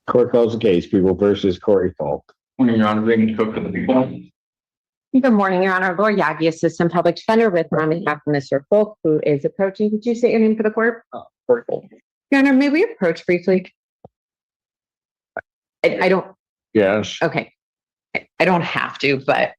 Court calls the case, people versus Corey Falk. Morning, Your Honor, Megan Cook for the people. Good morning, Your Honor. Laura Yagi, Assistant Public Defender with on behalf of Mr. Folk, who is approaching. Could you say your name for the court? Court Folk. Your Honor, may we approach briefly? I don't, Yes. okay. I don't have to, but.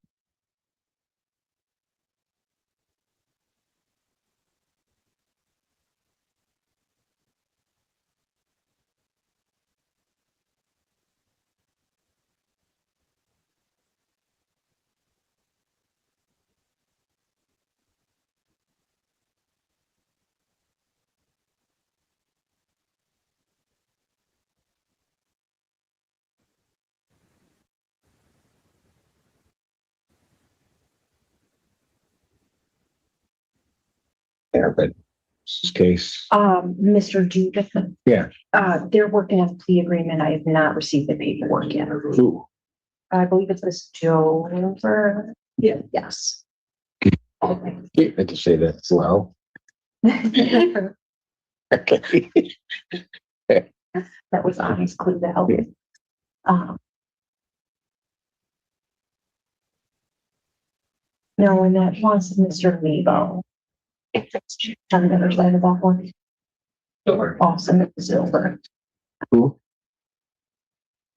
There, but this case. Mr. Judith, Yeah. they're working on the plea agreement. I have not received the paperwork yet. Who? I believe it's Miss Joe. Yeah, yes. I had to say that slow. Okay. That was honestly the help. No, and that was Mr. Lebo. On the other side of that one. Awesome, Silver. Who?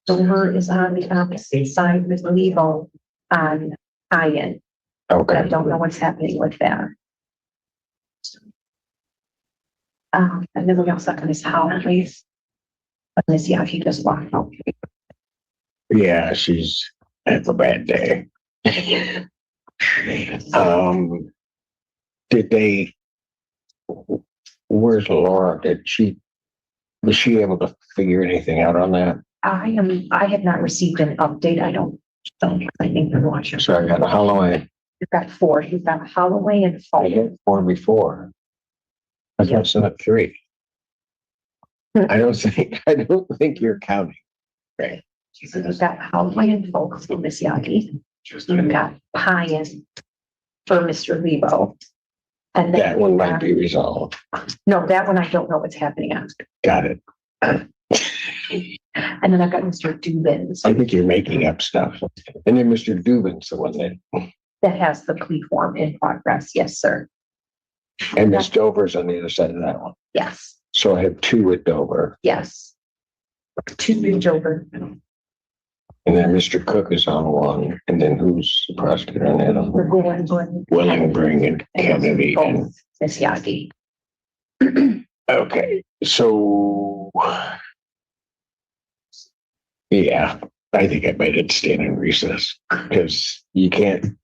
Silver is on the opposite side with Lebo on Ian. Okay. I don't know what's happening with that. And then we also got his holidays. But Miss Yaki just walked out. Yeah, she's had a bad day. Did they, where's Laura? Was she able to figure anything out on that? I have not received an update. I don't So I think they're watching. So I got a Holloway. You've got four. You've got Holloway and I Falk. had 4 before. I guess not 3. I don't think you're counting. Right. So you've got Holloway and Falk for Miss Yagi. You've got Pyan for Mr. Lebo. And then That one might be resolved. no, that one I don't know what's happening on. Got it. And then I've got Mr. Dubin. I think you're making up stuff. And then Mr. Dubin's the one That has the plea form in progress. Yes, sir. and Miss Dover's on the other side of that one. Yes, So I have 2 with Dover. yes. 2 reach over. And then Mr. Cook is on one. And then who's the prosecutor on that one? Willingbring and Kennedy. And Miss Yagi. okay, so yeah, I think I might have to stand in recess because you can't.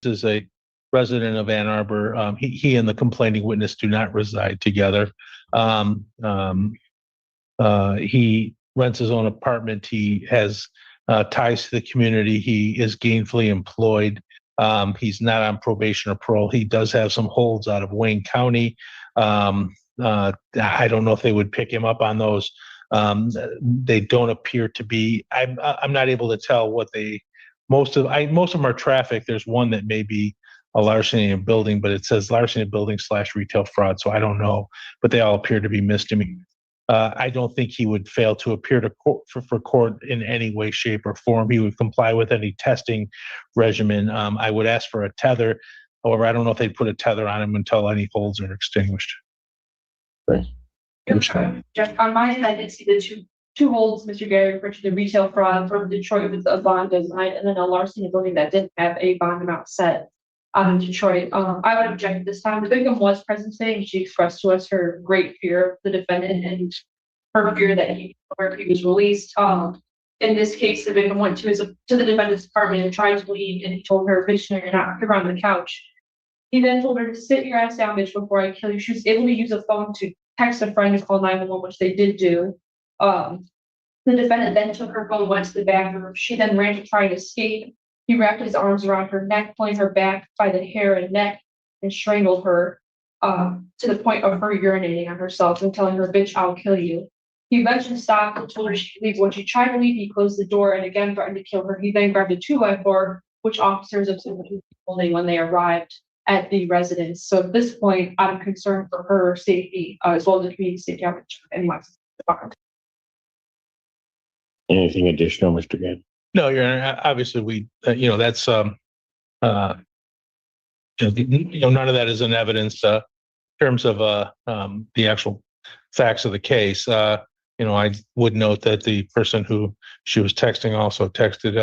This is a resident of Ann Arbor. He and the complaining witness do not reside together. He rents his own apartment. He has ties to the community. He is gainfully employed. He's not on probation or parole. He does have some holds out of Wayne County. I don't know if they would pick him up on those. They don't appear to be. I'm not able to tell what they. Most of them are traffic. There's one that may be a larceny in a building, but it says larceny in a building / retail fraud. So I don't know, but they all appear to be misdemeanors. I don't think he would fail to appear to court for court in any way, shape, or form. He would comply with any testing regimen. I would ask for a tether. However, I don't know if they'd put a tether on him until any holds are extinguished. Jeff, on my end, I did see the two holds Mr. Gary referred to, the retail fraud from Detroit with a bond design, and then a larceny building that didn't have a bond amount set in Detroit. I would object this time. The victim was present today, and she expressed to us her great fear of the defendant and her fear that he was released. In this case, the victim went to the defendant's apartment and tried to leave, and he told her, "Bitch, no, you're not. You're on the couch." He then told her to sit your ass down, bitch, before I kill you. She was able to use a phone to text a friend to call 911, which they did do. The defendant then took her phone, went to the bathroom. She then ran to try and escape. He wrapped his arms around her neck, pulling her back by the hair and neck, and strangled her to the point of her urinating on herself and telling her, "Bitch, I'll kill you." He eventually stopped and told her she could leave. When she tried to leave, he closed the door and again threatened to kill her. He then grabbed a 2x4, which officers observed holding when they arrived at the residence. So at this point, out of concern for her safety, as well as the community safety, I would check anyone's department. Anything additional, Mr. Gann? No, Your Honor. Obviously, we, that's, none of that is in evidence in terms of the actual facts of the case. I would note that the person who she was texting also texted,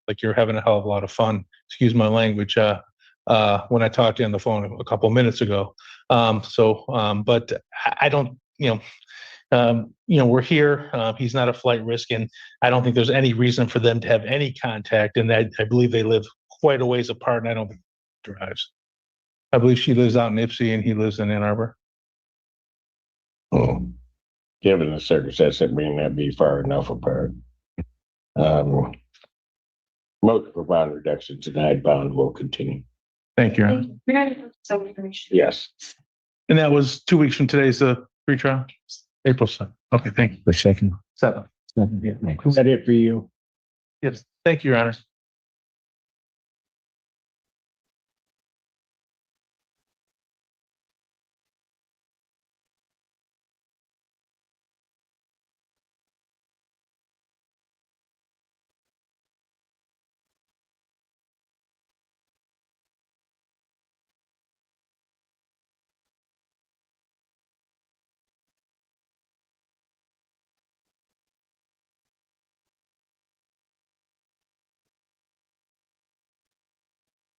like, "You're having a hell of a lot of fun." Excuse my language. When I talked to you on the phone a couple of minutes ago. But I don't, we're here. He's not a flight risk, and I don't think there's any reason for them to have any contact. And I believe they live quite a ways apart, and I don't think he drives. I believe she lives out in Ipsy and he lives in Ann Arbor. Oh, given the circumstance, it may not be far enough apart. Motion for bond reduction denied. Bond will continue. Thank you, Your Honor. We got some information. Yes. And that was 2 weeks from today's pre-trial? April 7th. Okay, thank you. The second. 7th. Yeah. Is that it for you? Yes, thank you, Your Honor.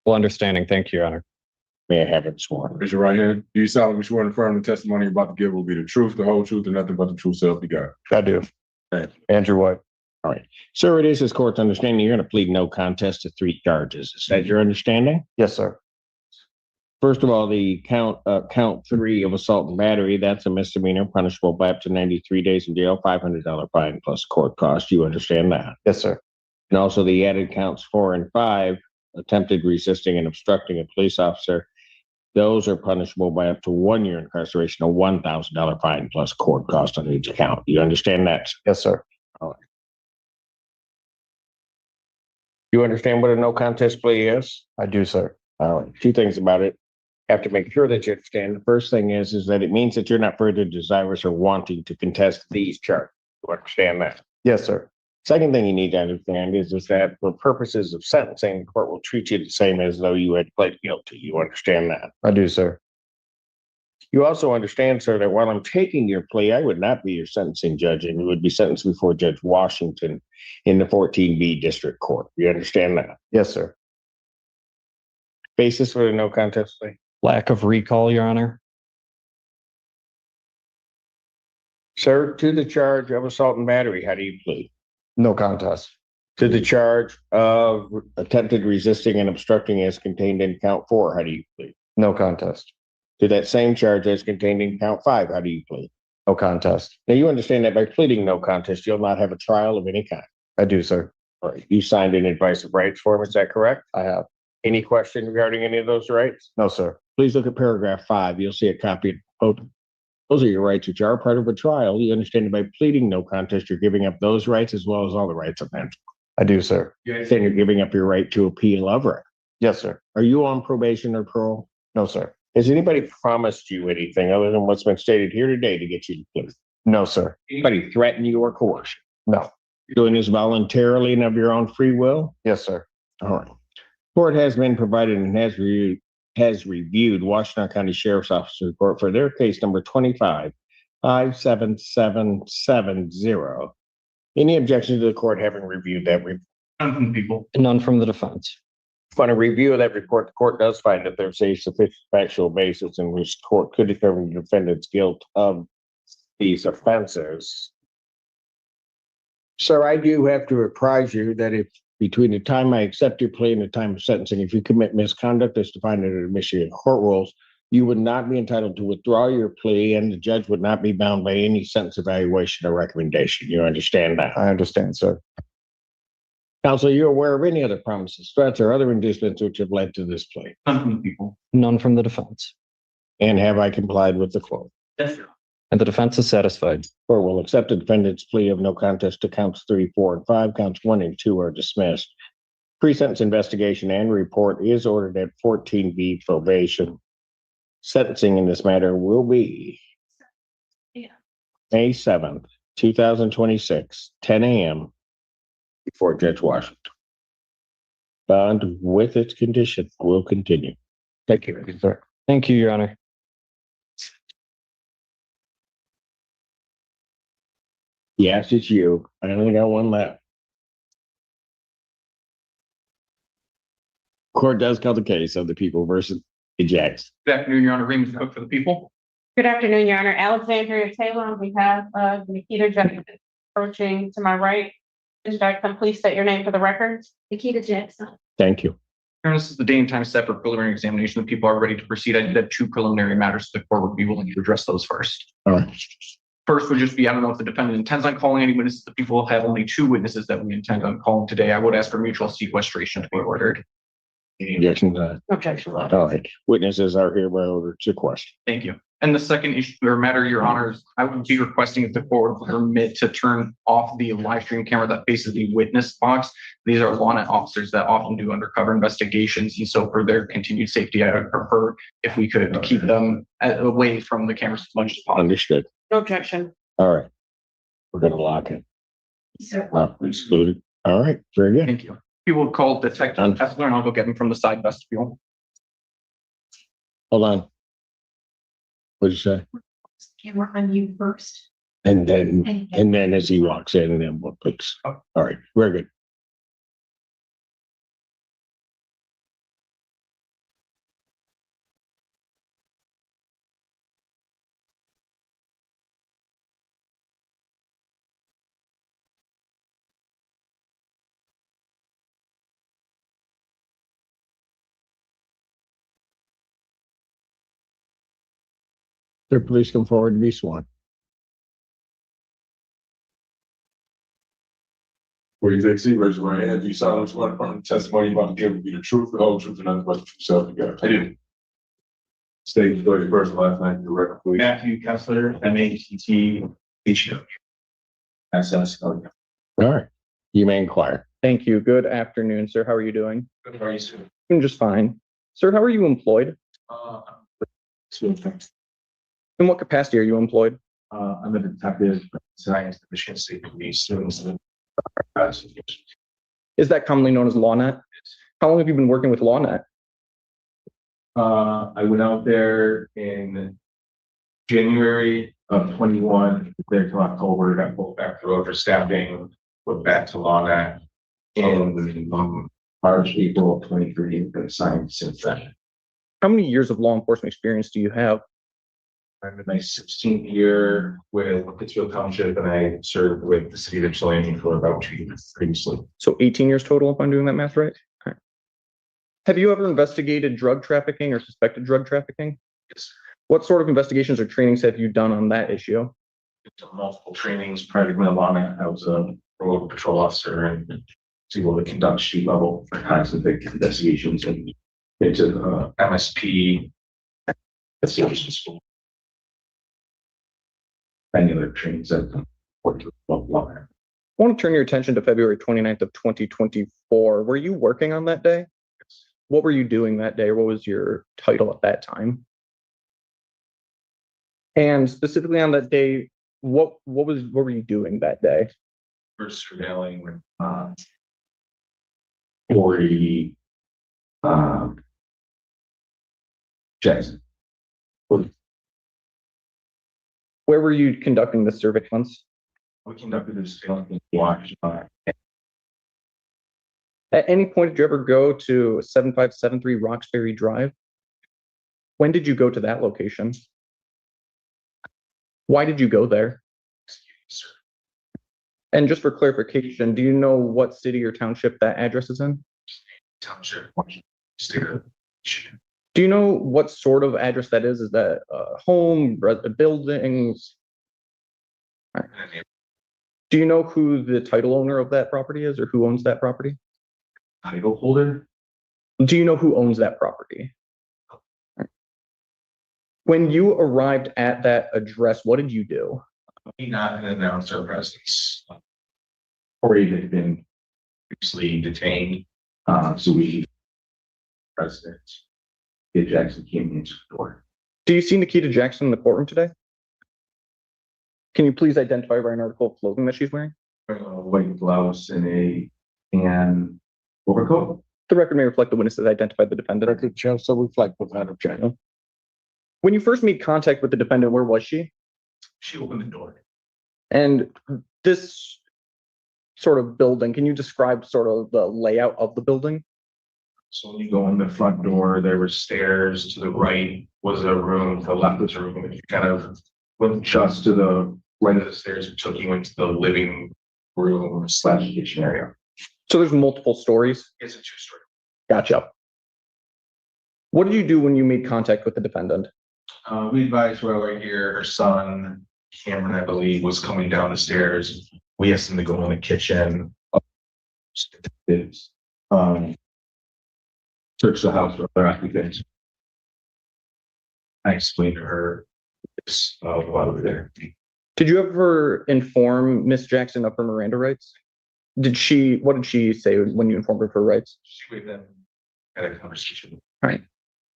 Full understanding. Thank you, Your Honor. May I have it sworn? Raise your right hand. Do you solemnly swear and affirm the testimony you're about to give will be the truth, the whole truth, and nothing but the truth, so help you God? I do. Andrew White. All right. Sir, it is this court's understanding you're going to plead no contest to 3 charges. Is that your understanding? Yes, sir. First of all, the count 3 of assault and battery, that's a misdemeanor punishable by up to 93 days in jail, $500 fine plus court cost. You understand that? Yes, sir. And also the added counts 4 and 5, attempted resisting and obstructing a police officer. Those are punishable by up to 1 year incarceration, a $1,000 fine plus court cost on each count. You understand that? Yes, sir. All right. You understand what a no contest plea is? I do, sir. All right. Two things about it. Have to make sure that you understand. The first thing is that it means that you're not further desirous or wanting to contest these charges. You understand that? Yes, sir. Second thing you need to understand is that for purposes of sentencing, the court will treat you the same as though you had pled guilty. You understand that? I do, sir. You also understand, sir, that while I'm taking your plea, I would not be your sentencing judge, and you would be sentenced before Judge Washington in the 14B District Court. You understand that? Yes, sir. Basis for the no contest plea? Lack of recall, Your Honor. Sir, to the charge of assault and battery, how do you plead? No contest. To the charge of attempted resisting and obstructing as contained in count 4, how do you plead? No contest. To that same charge as contained in count 5, how do you plead? No contest. Now, you understand that by pleading no contest, you'll not have a trial of any kind. I do, sir. All right. You signed an advice of rights form, is that correct? I have. Any question regarding any of those rights? No, sir. Please look at paragraph 5. You'll see a copy of those are your rights, which are part of a trial. You understand that by pleading no contest, you're giving up those rights as well as all the rights of men. I do, sir. You understand you're giving up your right to appeal of right. Yes, sir. Are you on probation or parole? No, sir. Has anybody promised you anything other than what's been stated here today to get you to plea? No, sir. Anybody threaten you or coerce you? No. You're doing this voluntarily and of your own free will? Yes, sir. All right. Court has been provided and has reviewed Washington County Sheriff's Office report for their case number 25-57770. Any objection to the court having reviewed that report? None from the people. None from the defense. On a review of that report, the court does find that there's a sufficient factual basis in which the court could determine the defendant's guilt of these offenses. Sir, I do have to apprise you that if between the time I accept your plea and the time of sentencing, if you commit misconduct as defined under the Michigan court rules, you would not be entitled to withdraw your plea and the judge would not be bound by any sentence evaluation or recommendation. You understand that? I understand, sir. Counsel, are you aware of any other promises, threats, or other inducements which have led to this plea? None from the people. None from the defense. And have I complied with the quote? Yes, sir. And the defense is satisfied. Court will accept the defendant's plea of no contest to counts 3, 4, and 5. Counts 1 and 2 are dismissed. Pre-sentence investigation and report is ordered at 14B probation. Sentencing in this matter will be May 7th, 2026, 10 a.m. before Judge Washington. Bond with its condition will continue. Thank you, sir. Thank you, Your Honor. Yes, it's you. I only got one left. Court does call the case of the people versus Ajax. Good afternoon, Your Honor. Raymond Cook for the people. Good afternoon, Your Honor. Alexandria Taylor on behalf of Nikita Jackson, approaching to my right. Mr. Jackson, please state your name for the record. Nikita Jackson. Thank you. Your Honor, this is the day and time set for preliminary examination. The people are ready to proceed. I did have 2 preliminary matters. The court would be willing to address those first. All right. First would just be, I don't know if the defendant intends on calling any witnesses. The people have only 2 witnesses that we intend on calling today. I would ask for mutual sequestration to be ordered. Any objection to that? Objection. All right. Witnesses are hereby ordered to question. Thank you. And the second issue or matter, Your Honors, I would be requesting if the court would permit to turn off the live stream camera that faces the witness box. These are law enforcement officers that often do undercover investigations. And so for their continued safety, I would prefer if we could keep them away from the cameras as much as possible. Understood. No objection. All right. We're going to lock it. Sir. Excluded. All right. Very good. Thank you. People will call Detective Essler and I'll go get him from the side vestibule. Hold on. What'd you say? Camera on you first. And then as he walks in, and then we'll fix. All right. Very good. Sir, please come forward and be sworn. Before you take seat, raise your right hand. Do you solemnly swear affirm the testimony you're about to give will be the truth, the whole truth, and nothing but the truth, self you got? I do. State your first and last name, your record, please. Matthew Kessler, MATT, SS. All right, you may inquire. Thank you. Good afternoon, sir. How are you doing? Good, how are you, sir? I'm just fine. Sir, how are you employed? In what capacity are you employed? I'm a detective, science, Michigan State Police. Is that commonly known as LawNet? How long have you been working with LawNet? I went out there in January of 21, there till October, got pulled back through for staffing, went back to LawNet in March, April of 23, and been assigned since then. How many years of law enforcement experience do you have? I'm in my 16th year with Pittsfield Township, and I served with the city of Ypsilanti for about 2 years previously. So 18 years total, if I'm doing that math right? All right. Have you ever investigated drug trafficking or suspected drug trafficking? Yes. What sort of investigations or trainings have you done on that issue? Multiple trainings prior to going to LawNet. I was a road patrol officer and was able to conduct street level kinds of big investigations and into MSP investigations. Any other trainings that worked with LawNet. I want to turn your attention to February 29th of 2024. Were you working on that day? What were you doing that day? What was your title at that time? And specifically on that day, what were you doing that day? We're surveilling 40 Jackson. Where were you conducting the surveillance? We conducted this watch. At any point, did you ever go to 7573 Roxbury Drive? When did you go to that location? Why did you go there? And just for clarification, do you know what city or township that address is in? Township. Do you know what sort of address that is? Is that home, buildings? Right. Do you know who the title owner of that property is, or who owns that property? Title holder? Do you know who owns that property? Right. When you arrived at that address, what did you do? We not announced our presence. Corey had been previously detained, so we president. Jackson came into the door. Do you see Nikita Jackson in the courtroom today? Can you please identify her by an article of clothing that she's wearing? White blouse and a tan overcoat. The record may reflect the witness that identified the defendant. Record shows so reflect without objection. When you first made contact with the defendant, where was she? She opened the door. And this sort of building, can you describe sort of the layout of the building? So when you go in the front door, there were stairs. To the right was a room. To the left was a room. And you kind of went just to the right of the stairs. It took you into the living room / kitchen area. So there's multiple stories? It's a 2-story. Gotcha. What did you do when you made contact with the defendant? We advised her right here. Her son, Cameron, I believe, was coming down the stairs. We asked him to go in the kitchen. Search the house for other occupants. I explained to her this while we were there. Did you ever inform Miss Jackson of her Miranda rights? What did she say when you informed her of her rights? We then had a conversation. All right.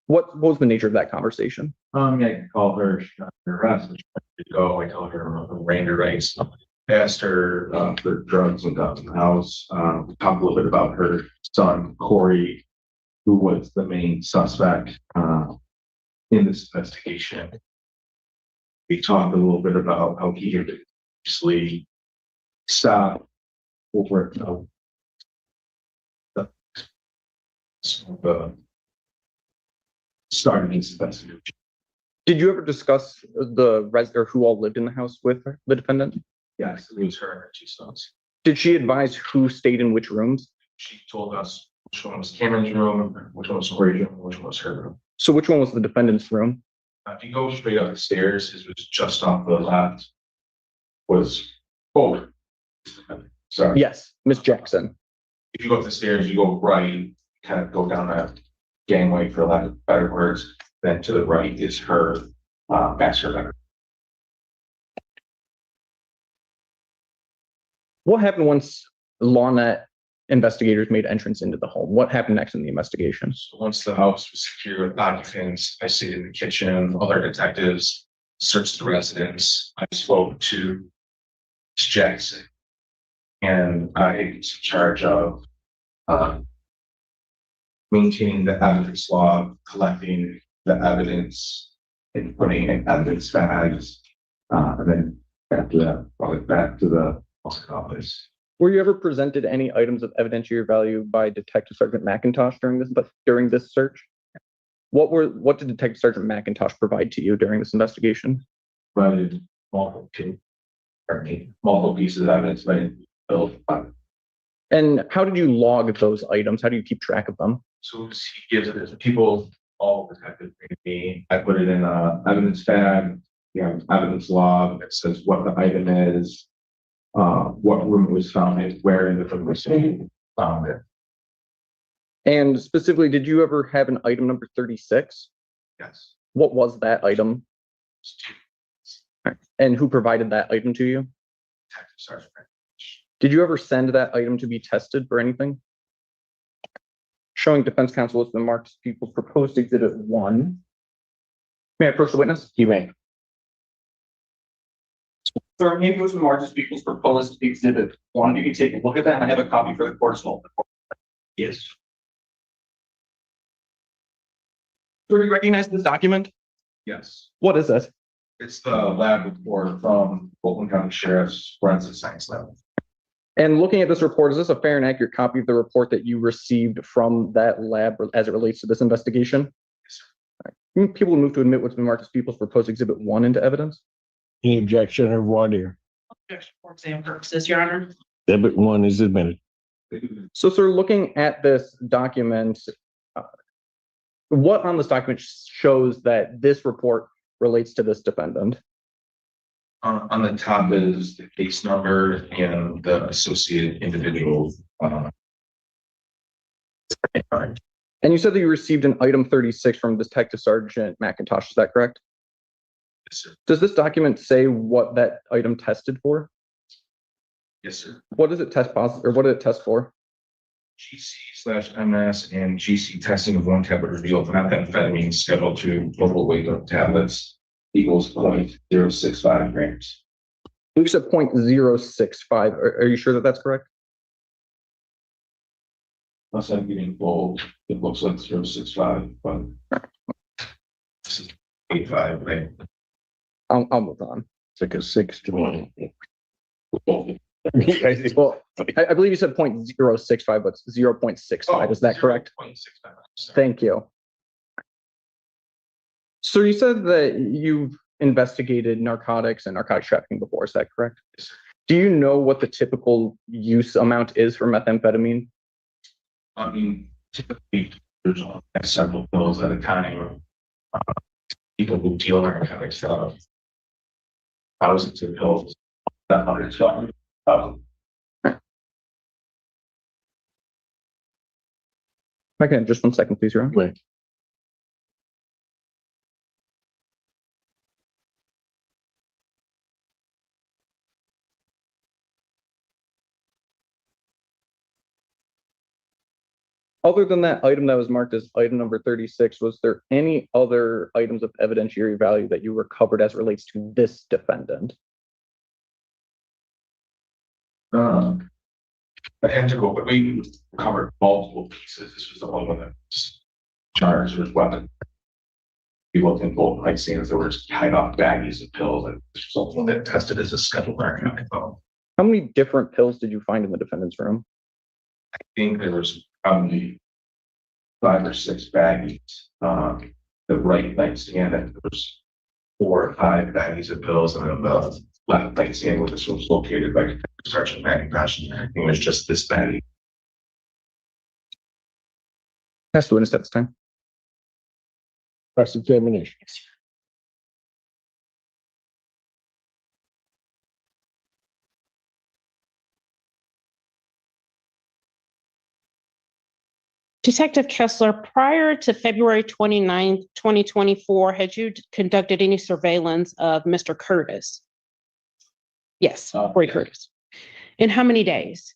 What was the nature of that conversation? I called her, she got her arrest, and she wanted to go. I told her her Miranda rights. Asked her for drugs and guns in the house. We talked a little bit about her son, Corey, who was the main suspect in this investigation. We talked a little bit about how he had previously stopped over starting this investigation. Did you ever discuss or who all lived in the house with her, the defendant? Yes, it was her and her 2 sons. Did she advise who stayed in which rooms? She told us which one was Cameron's room, which one was Corey's room, which one was her room. So which one was the defendant's room? If you go straight up the stairs, it was just off the left. Was both. Sorry. Yes, Miss Jackson. If you go up the stairs, you go right, kind of go down that gangway, for lack of better words. Then to the right is her master bedroom. What happened once LawNet investigators made entrance into the home? What happened next in the investigation? So once the house was secured with occupants, I stayed in the kitchen, other detectives searched the residence. I spoke to Ms. Jackson, and I was in charge of maintaining the evidence log, collecting the evidence, and putting in evidence bags, and then after that, brought it back to the office. Were you ever presented any items of evidentiary value by Detective Sergeant McIntosh during this search? What did Detective Sergeant McIntosh provide to you during this investigation? Provided multiple pieces of evidence that I built. And how did you log those items? How do you keep track of them? So he gives it to people, all detectives bring me. I put it in a evidence bag, evidence log that says what the item is, what room it was found in, where in the room was found it. And specifically, did you ever have an item number 36? Yes. What was that item? And who provided that item to you? Detective Sergeant. Did you ever send that item to be tested for anything? Showing defense counsel has been marked as people's proposed exhibit 1. May I approach the witness? You may. Sir, name was marked as people's proposed exhibit 1. You can take a look at that. I have a copy for the court's note. Yes. Do you recognize this document? Yes. What is it? It's the lab report from Oakland County Sheriff's Forensic Science Lab. And looking at this report, is this a fair and accurate copy of the report that you received from that lab as it relates to this investigation? Yes, sir. Right. People move to admit what's been marked as people's proposed exhibit 1 into evidence? Any objection or voir dire? Objection for exam purposes, Your Honor. Exhibit 1 is admitted. So, sir, looking at this document, what on this document shows that this report relates to this defendant? On the top is the case number and the associated individual. And you said that you received an item 36 from Detective Sergeant McIntosh, is that correct? Yes, sir. Does this document say what that item tested for? Yes, sir. What does it test positive, or what did it test for? GC/MS and GC testing of 1 tablet revealed methamphetamine scheduled to total weight of tablets equals 0.065 grams. You said 0.065. Are you sure that that's correct? Unless I'm getting bold, it looks like 0.65, but this is 85, right? I'll move on. It's like a 6 to 1. Well, I believe you said 0.065, but it's 0.65. Is that correct? 0.65. Thank you. So you said that you've investigated narcotics and narcotic trafficking before. Is that correct? Yes, sir. Do you know what the typical use amount is for methamphetamine? I mean, typically there's several pills at a time. People who deal narcotics have thousands of pills. That hundreds of thousands. If I can have just 1 second, please, Your Honor. Right. Other than that item that was marked as item number 36, was there any other items of evidentiary value that you recovered as it relates to this defendant? I had to go, but we covered multiple pieces. This was the one that was charged with weapon. We looked in both nightstands. There were tied off baggies of pills, and this was one that tested as a scheduled narcotic. How many different pills did you find in the defendant's room? I think there was probably 5 or 6 baggies. The right nightstand, and there was 4 or 5 baggies of pills, and then the left nightstand where this was located by Sergeant McIntosh. It was just this baggie. Pass the witness at this time. Cross examination. Detective Kessler, prior to February 29th, 2024, had you conducted any surveillance of Mr. Curtis? Yes, Roy Curtis. In how many days?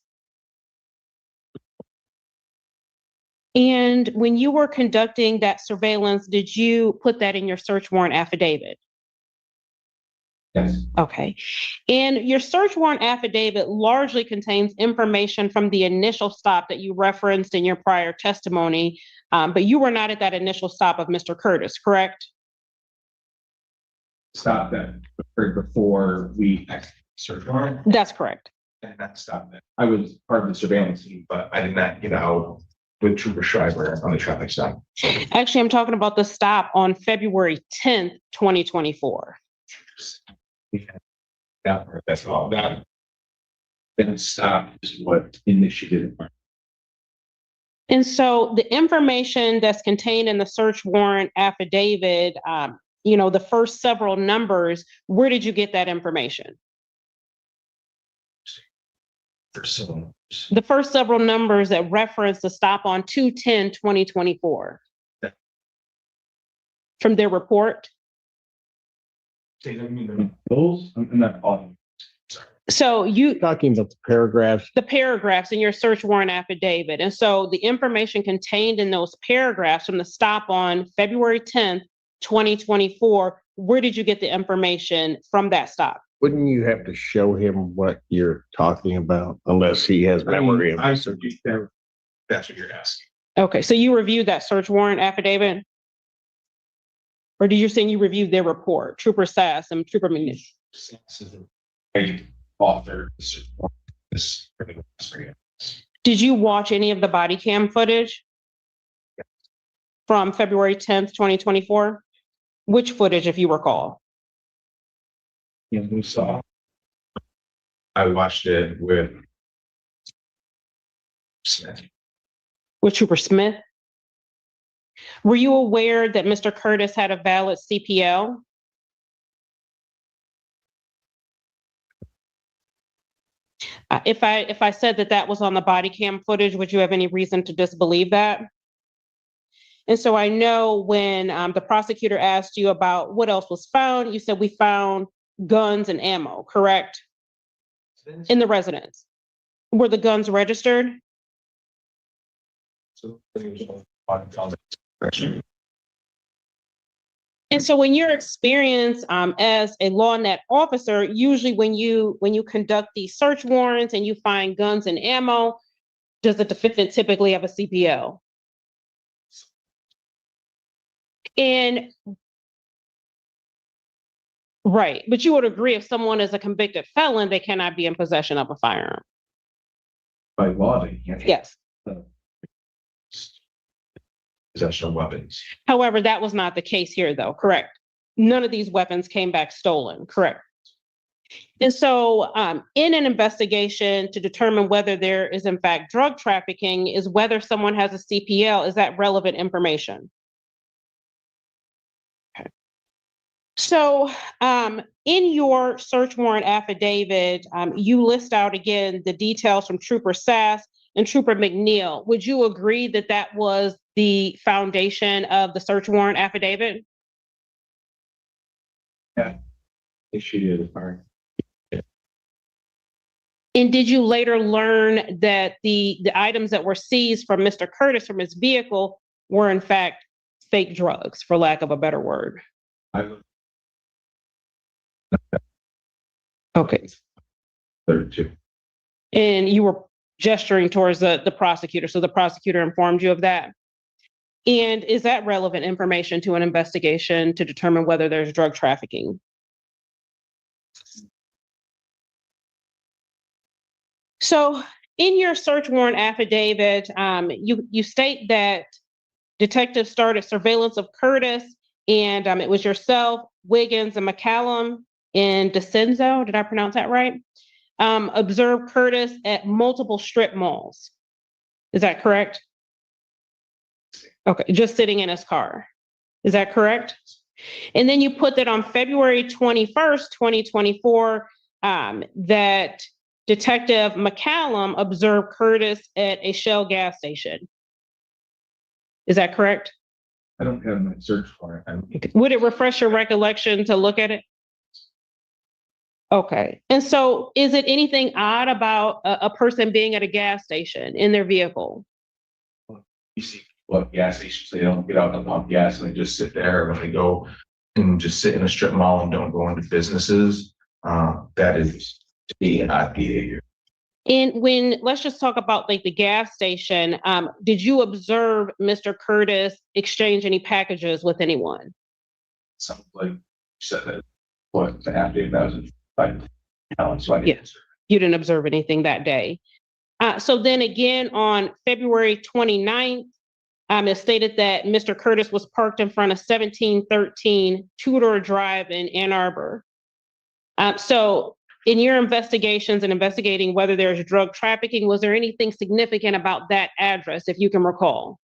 And when you were conducting that surveillance, did you put that in your search warrant affidavit? Yes. Okay. And your search warrant affidavit largely contains information from the initial stop that you referenced in your prior testimony, but you were not at that initial stop of Mr. Curtis, correct? Stop that occurred before we executed the search warrant. That's correct. And that stopped that. I was part of the surveillance team, but I did not get out with Trooper Schreiber on the traffic stop. Actually, I'm talking about the stop on February 10th, 2024. That's all. That then stop is what initiated it. And so the information that's contained in the search warrant affidavit, the first several numbers, where did you get that information? The first several numbers that reference the stop on 2/10/2024. From their report? Those, I'm not on. So you talking about the paragraphs in your search warrant affidavit. And so the information contained in those paragraphs from the stop on February 10th, 2024, where did you get the information from that stop? Wouldn't you have to show him what you're talking about unless he has memory of it? That's what you're asking. Okay, so you reviewed that search warrant affidavit? Or did you say you reviewed their report, Trooper Sass and Trooper McNeil? Author. Did you watch any of the body cam footage from February 10th, 2024? Which footage, if you recall? You saw. I watched it with Smith. With Trooper Smith? Were you aware that Mr. Curtis had a valid CPL? If I said that was on the body cam footage, would you have any reason to disbelieve that? And so I know when the prosecutor asked you about what else was found, you said we found guns and ammo, correct? In the residence. Were the guns registered? And so in your experience as a LawNet officer, usually when you conduct these search warrants and you find guns and ammo, does the defendant typically have a CPL? And right, but you would agree if someone is a convicted felon, they cannot be in possession of a firearm. By law, they can't. Yes. Possession of weapons. However, that was not the case here, though, correct? None of these weapons came back stolen, correct? And so in an investigation to determine whether there is in fact drug trafficking is whether someone has a CPL, is that relevant information? Okay. So in your search warrant affidavit, you list out again the details from Trooper Sass and Trooper McNeil. Would you agree that that was the foundation of the search warrant affidavit? Yeah. Issued a fire. And did you later learn that the items that were seized from Mr. Curtis from his vehicle were in fact fake drugs, for lack of a better word? Okay. 32. And you were gesturing towards the prosecutor, so the prosecutor informed you of that? And is that relevant information to an investigation to determine whether there's drug trafficking? So in your search warrant affidavit, you state that detectives started surveillance of Curtis, and it was yourself, Wiggins, and McCallum in DeCenzo. Did I pronounce that right? Observed Curtis at multiple strip malls. Is that correct? Okay, just sitting in his car. Is that correct? And then you put that on February 21st, 2024, that Detective McCallum observed Curtis at a Shell gas station. Is that correct? I don't have my search warrant. Would it refresh your recollection to look at it? Okay. And so is it anything odd about a person being at a gas station in their vehicle? You see what gas stations, they don't get out and pump gas and they just sit there when they go and just sit in a strip mall and don't go into businesses. That is to be an odd behavior. And let's just talk about like the gas station. Did you observe Mr. Curtis exchange any packages with anyone? Something like you said that what the affidavit that was so I didn't. Yes, you didn't observe anything that day. So then again, on February 29th, it stated that Mr. Curtis was parked in front of 1713 Tudor Drive in Ann Arbor. So in your investigations and investigating whether there's drug trafficking, was there anything significant about that address, if you can recall?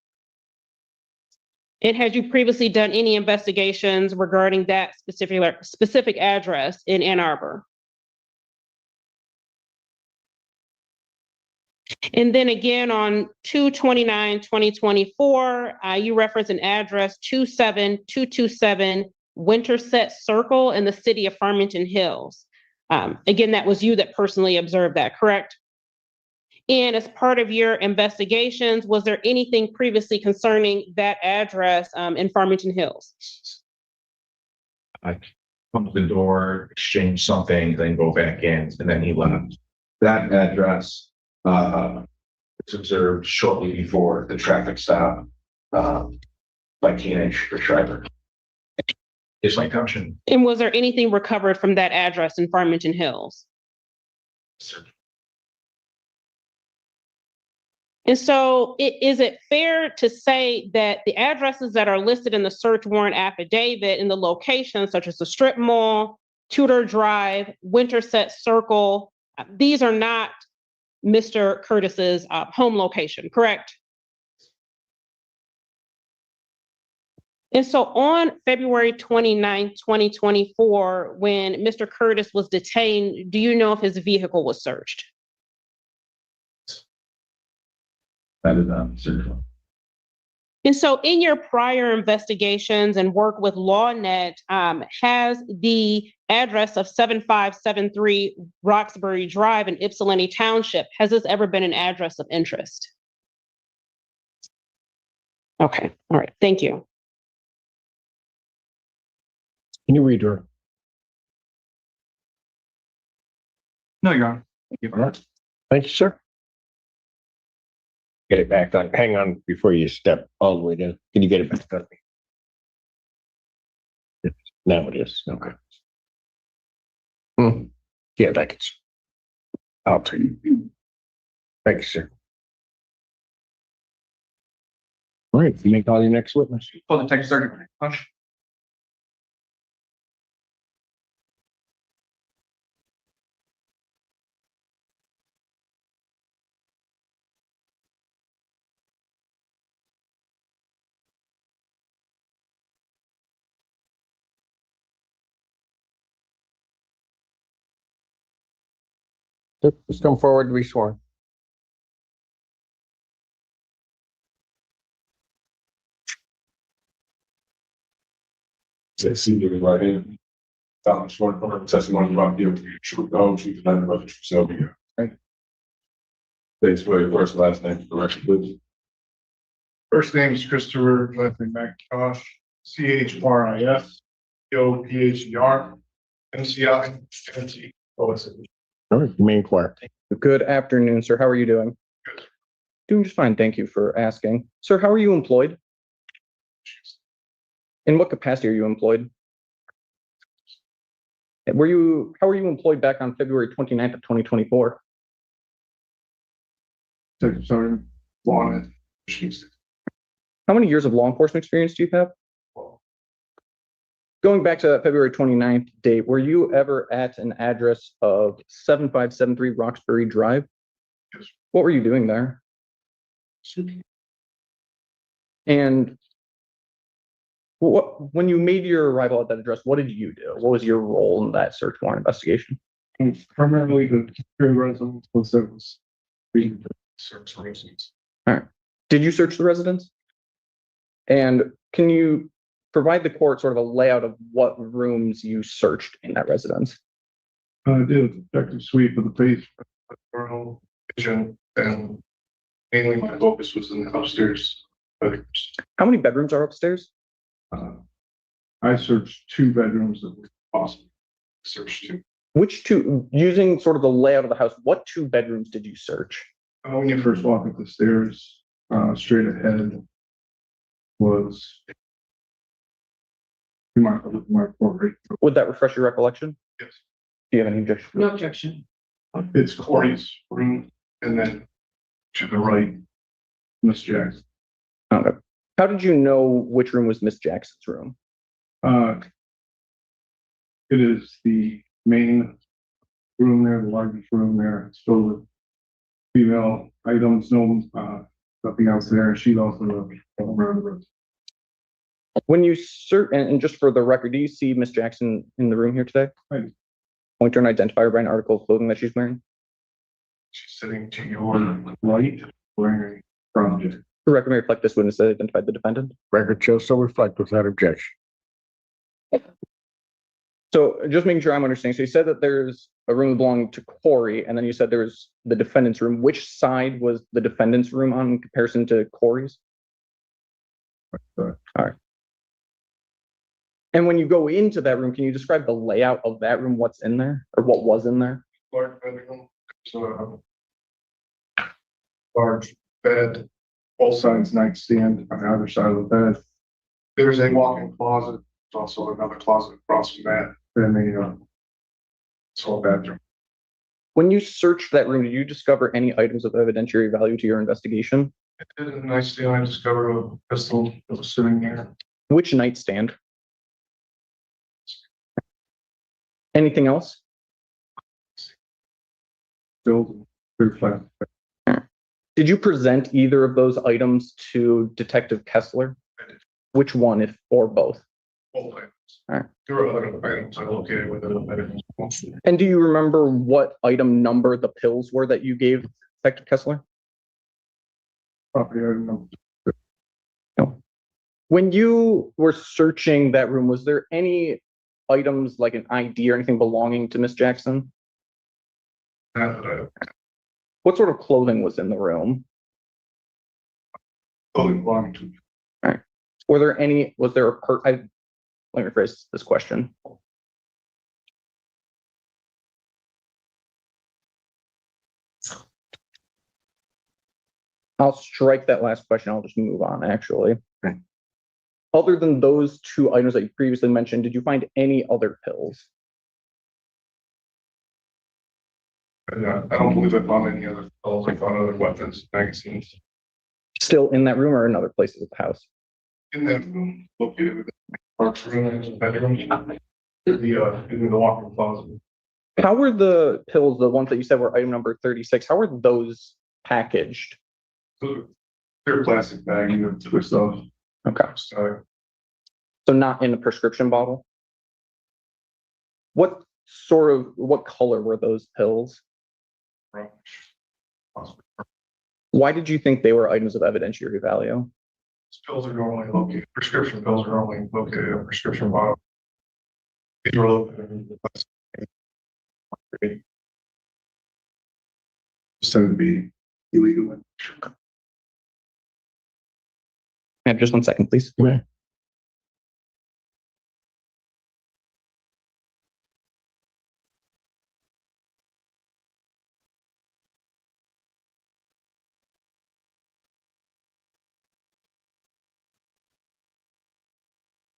And had you previously done any investigations regarding that specific address in Ann Arbor? And then again, on 2/29/2024, you reference an address 27227 Winterset Circle in the city of Farmington Hills. Again, that was you that personally observed that, correct? And as part of your investigations, was there anything previously concerning that address in Farmington Hills? I come to the door, exchange something, then go back in, and then he left. That address was observed shortly before the traffic stop by teenage driver. Is my caution. And was there anything recovered from that address in Farmington Hills? Sir. And so is it fair to say that the addresses that are listed in the search warrant affidavit and the locations such as the strip mall, Tudor Drive, Winterset Circle, these are not Mr. Curtis's home location, correct? And so on February 29th, 2024, when Mr. Curtis was detained, do you know if his vehicle was searched? That is not certain. And so in your prior investigations and work with LawNet, has the address of 7573 Roxbury Drive in Ypsilanti Township, has this ever been an address of interest? Okay, all right, thank you. Can you read her? No, Your Honor. All right. Thank you, sir. Get it back on. Hang on before you step all the way down. Can you get it back on me? Now it is. Okay. Yeah, that is. I'll take you. Thank you, sir. All right, you may call your next witness. Full Detective Sergeant Hush. Just come forward to be sworn. Say, see you right hand. Sworn from testimony about the truth, the whole truth, and nothing but the truth, so be it. Right. Please spell your first and last name for the record, please. First name is Christopher, last name McIntosh, CHRIS, POPHER, MCI, NT. All right, you may inquire. Good afternoon, sir. How are you doing? Doing just fine. Thank you for asking. Sir, how are you employed? In what capacity are you employed? How were you employed back on February 29th of 2024? Sergeant, LawNet. How many years of law enforcement experience do you have? Going back to that February 29th date, were you ever at an address of 7573 Roxbury Drive? Yes. What were you doing there? And when you made your arrival at that address, what did you do? What was your role in that search warrant investigation? Primarily the residence was service. All right. Did you search the residence? And can you provide the court sort of a layout of what rooms you searched in that residence? I did a detective sweep of the base, kitchen, and mainly my focus was in the upstairs bedrooms. How many bedrooms are upstairs? I searched 2 bedrooms that were possible. Searched 2. Which 2, using sort of the layout of the house, what 2 bedrooms did you search? When you first walk up the stairs, straight ahead was my court. Would that refresh your recollection? Yes. Do you have any objection? No objection. It's Corey's room, and then to the right, Miss Jackson. Okay. How did you know which room was Miss Jackson's room? It is the main room there, the largest room there. It's filled with female items, no, nothing else there. She's also When you search, and just for the record, do you see Miss Jackson in the room here today? Right. Point her and identify her by an article of clothing that she's wearing. She's sitting to your right, wearing a crown. The record may reflect this witness that identified the defendant. Record shows so reflect without objection. So just making sure I'm understanding. So you said that there's a room belonging to Corey, and then you said there was the defendant's room. Which side was the defendant's room on in comparison to Corey's? All right. And when you go into that room, can you describe the layout of that room? What's in there, or what was in there? Large bedroom, large bed, both sides nightstand on either side of the bed. There's a walk-in closet. There's also another closet across from that. Then a small bathroom. When you searched that room, did you discover any items of evidentiary value to your investigation? I did a nightstand. I discovered a pistol that was sitting there. Which nightstand? Anything else? Filled with flat. Did you present either of those items to Detective Kessler? Which one, if or both? Both items. All right. There were other items I located within the bedroom. And do you remember what item number the pills were that you gave Detective Kessler? Property item number. No. When you were searching that room, was there any items like an ID or anything belonging to Miss Jackson? What sort of clothing was in the room? Clothing belonging to. All right. Were there any, was there a let me rephrase this question. I'll strike that last question. I'll just move on, actually. Okay. Other than those 2 items that you previously mentioned, did you find any other pills? I don't believe I found any other pills. I found other weapons, magazines. Still in that room or in other places of the house? In that room, located within the parks room and the bedroom, in the walk-in closet. How were the pills, the ones that you said were item number 36, how were those packaged? So they're plastic bag, you know, twist off. Okay. So not in a prescription bottle? What color were those pills? Why did you think they were items of evidentiary value? Pills are normally located, prescription pills are normally located in a prescription bottle. These were located in the plastic. So to be illegal. Just 1 second, please. Okay.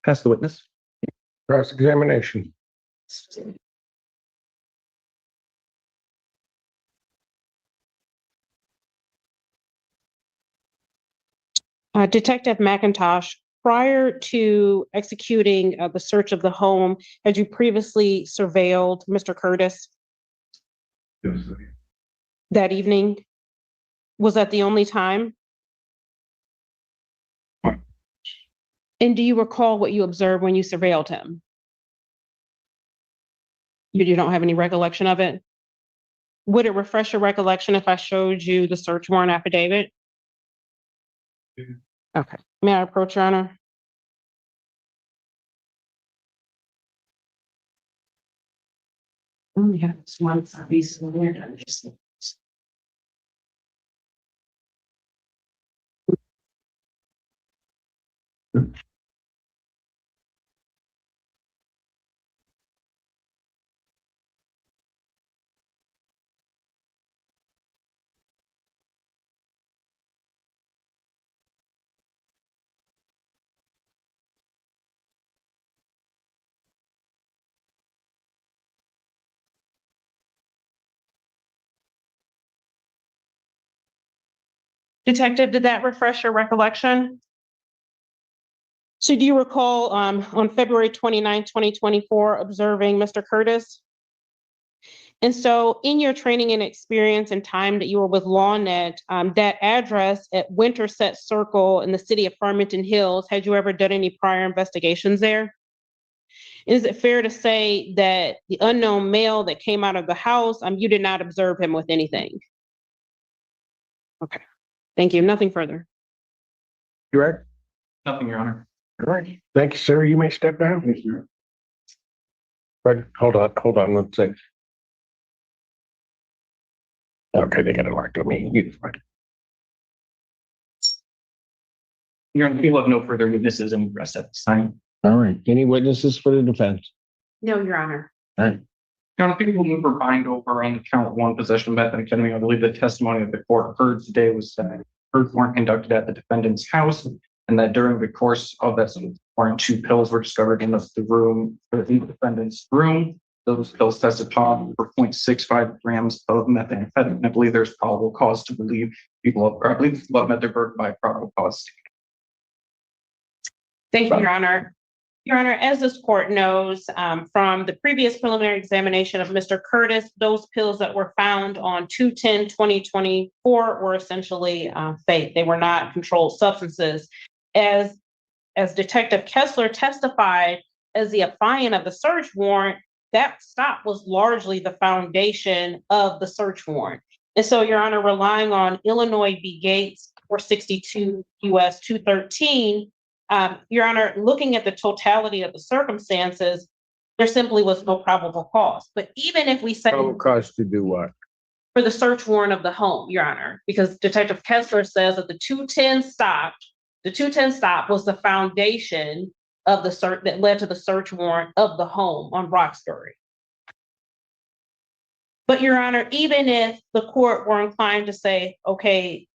Pass the witness. Cross-examination. Detective McIntosh, prior to executing the search of the home, had you previously surveilled Mr. Curtis Yes. that evening? Was that the only time? And do you recall what you observed when you surveilled him? You don't have any recollection of it? Would it refresh your recollection if I showed you the search warrant affidavit? Okay, may I approach, Your Honor? Oh, yeah, it's one piece of weird. Detective, did that refresh your recollection? So do you recall on February 29, 2024, observing Mr. Curtis? And so in your training and experience and time that you were with LawNet, that address at Winterset Circle in the city of Farmington Hills, had you ever done any prior investigations there? Is it fair to say that the unknown male that came out of the house, you did not observe him with anything? Okay, thank you. Nothing further. You right? Nothing, Your Honor. All right. Thank you, sir. You may step down. Thank you. Right, hold on one second. Okay, they got it locked on me. Your Honor, people have no further witnesses and rest at this time. All right. Any witnesses for the defense? No, Your Honor. All right. Your Honor, people move or bind over on count one possession of methamphetamine. I believe the testimony of the court heard today was that search warrant conducted at the defendant's house, and that during the course of that warrant, 2 pills were discovered in the room, or the defendant's room. Those pills tested positive for 0.65 grams of methamphetamine. I believe there's probable cause to believe people have met their burden by probable cause. Thank you, Your Honor. Your Honor, as this court knows from the previous preliminary examination of Mr. Curtis, those pills that were found on 2/10/2024 were essentially fake. They were not controlled substances. As Detective Kessler testified as the affiant of the search warrant, that stop was largely the foundation of the search warrant. And so, Your Honor, relying on Illinois v. Gates 462 U.S. 213, Your Honor, looking at the totality of the circumstances, there simply was no probable cause. But even if we say Probable cause to do what? for the search warrant of the home, Your Honor, because Detective Kessler says that the 210 stop was the foundation of the search that led to the search warrant of the home on Roxbury. But Your Honor, even if the court were inclined to say, okay,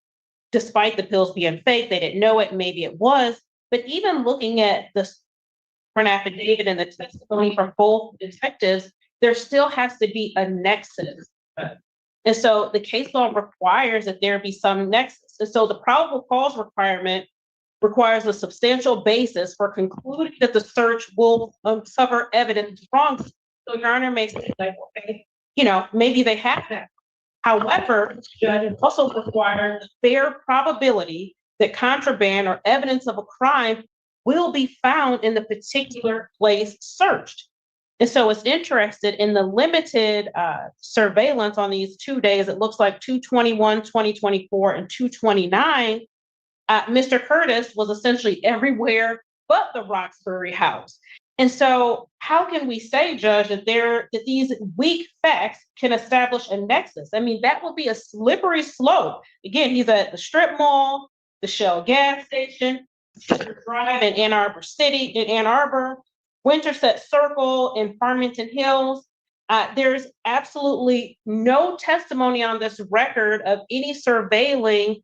despite the pills being fake, they didn't know it, maybe it was, but even looking at this for an affidavit and the testimony from both detectives, there still has to be a nexus. And so the case law requires that there be some nexus. And so the probable cause requirement requires a substantial basis for concluding that the search will cover evidence wrong. So Your Honor may say, like, okay, maybe they have that. However, the judge also requires a fair probability that contraband or evidence of a crime will be found in the particular place searched. And so it's interested in the limited surveillance on these 2 days. It looks like 2/21/2024 and 2/29. Mr. Curtis was essentially everywhere but the Roxbury house. And so how can we say, Judge, that these weak facts can establish a nexus? I mean, that would be a slippery slope. Again, he's at the strip mall, the Shell gas station, Drive in Ann Arbor, Winterset Circle in Farmington Hills. There's absolutely no testimony on this record of any surveilling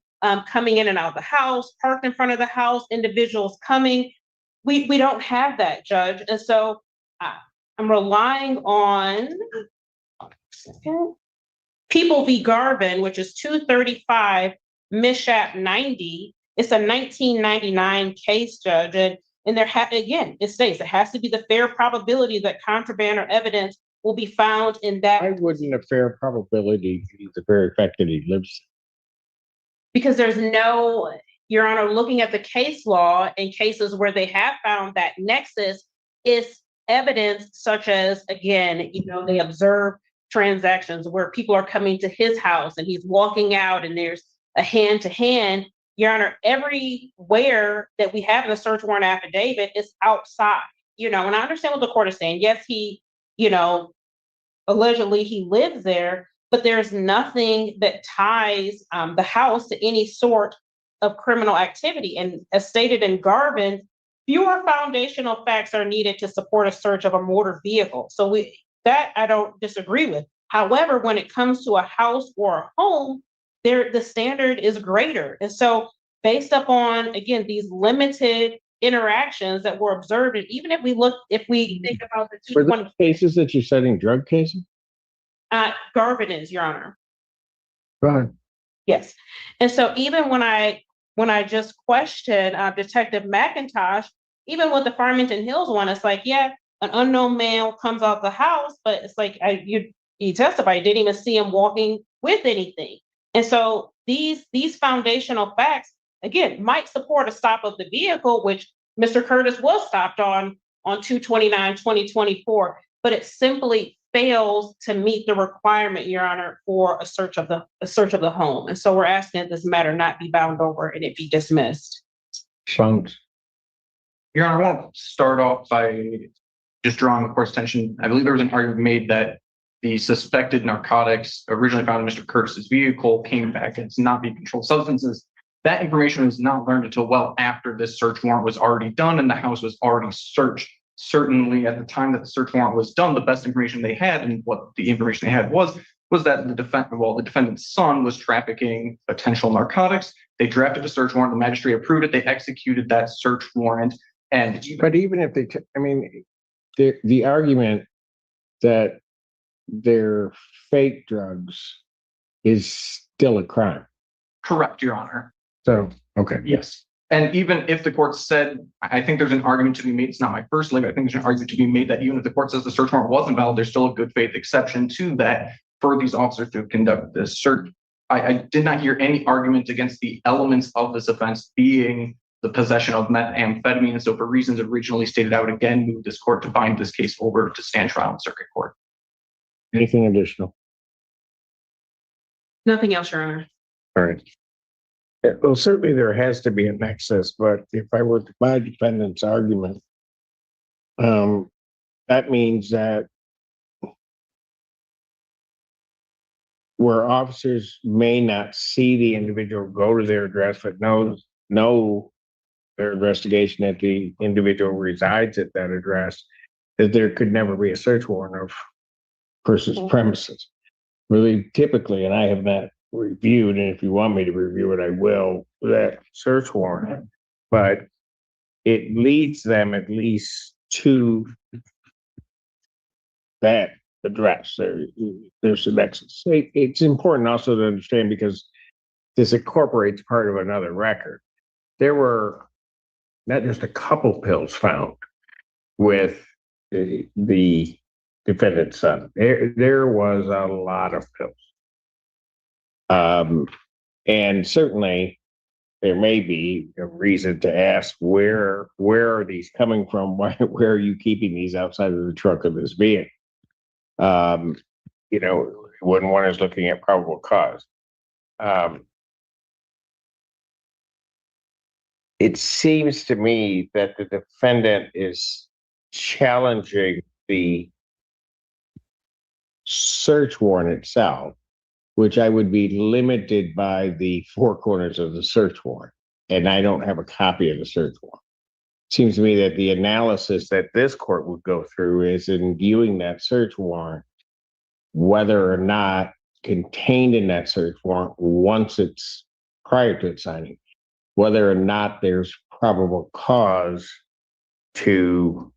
coming in and out of the house, parked in front of the house, individuals coming. We don't have that, Judge. And so I'm relying on People v. Garvin, which is 235 Mishap 90. It's a 1999 case, Judge. And again, it states it has to be the fair probability that contraband or evidence will be found in that. Why wouldn't a fair probability be the very fact that he lives? Because there's no, Your Honor, looking at the case law in cases where they have found that nexus is evidence such as, again, they observe transactions where people are coming to his house and he's walking out and there's a hand-to-hand. Your Honor, everywhere that we have in the search warrant affidavit is outside, and I understand what the court is saying. Yes, he, allegedly he lives there, but there's nothing that ties the house to any sort of criminal activity. And as stated in Garvin, fewer foundational facts are needed to support a search of a motor vehicle. So that I don't disagree with. However, when it comes to a house or a home, the standard is greater. And so based upon, again, these limited interactions that were observed, and even if we think about the Were those cases that you're citing drug cases? Garvin is, Your Honor. Go ahead. Yes. And so even when I just questioned Detective McIntosh, even with the Farmington Hills one, it's like, yeah, an unknown man comes out the house, but it's like you testified, didn't even see him walking with anything. And so these foundational facts, again, might support a stop of the vehicle, which Mr. Curtis was stopped on 2/29/2024, but it simply fails to meet the requirement, Your Honor, for a search of the home. And so we're asking that this matter not be bound over and it be dismissed. Sounds. Your Honor, I want to start off by just drawing the court's attention. I believe there was an argument made that the suspected narcotics originally found in Mr. Curtis's vehicle came back as not being controlled substances. That information was not learned until well after this search warrant was already done and the house was already searched. Certainly at the time that the search warrant was done, the best information they had, and what the information they had was that the defendant's son was trafficking potential narcotics. They drafted a search warrant, the magistrate approved it, they executed that search warrant. But even if the argument that they're fake drugs is still a crime. Correct, Your Honor. So, okay. Yes. And even if the court said, I think there's an argument to be made, it's not my first leg, I think there's an argument to be made that even if the court says the search warrant wasn't valid, there's still a good faith exception to that for these officers to conduct this search. I did not hear any argument against the elements of this offense being the possession of methamphetamine. And so for reasons originally stated, I would again move this court to bind this case over to stand trial in circuit court. Anything additional? Nothing else, Your Honor. All right. Well, certainly there has to be a nexus, but if I were to buy defendant's argument, that means that where officers may not see the individual go to their address, but know their investigation that the individual resides at that address, that there could never be a search warrant of person's premises. Really, typically, and I have not reviewed, and if you want me to review it, I will, that search warrant, but it leads them at least to that address. There's a nexus. It's important also to understand because this incorporates part of another record. There were not just a couple pills found with the defendant's son. There was a lot of pills. And certainly there may be a reason to ask where are these coming from? Where are you keeping these outside of the trunk of this vehicle? When one is looking at probable cause. It seems to me that the defendant is challenging the search warrant itself, which I would be limited by the four corners of the search warrant. And I don't have a copy of the search warrant. Seems to me that the analysis that this court would go through is in viewing that search warrant, whether or not contained in that search warrant, once it's prior to its signing, whether or not there's probable cause to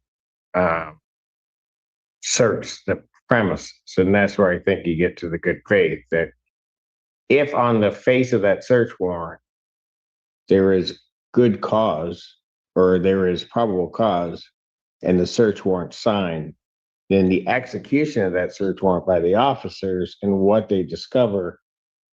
search the premises. And that's where I think you get to the good faith, that if on the face of that search warrant, there is good cause or there is probable cause and the search warrant signed, then the execution of that search warrant by the officers and what they discover,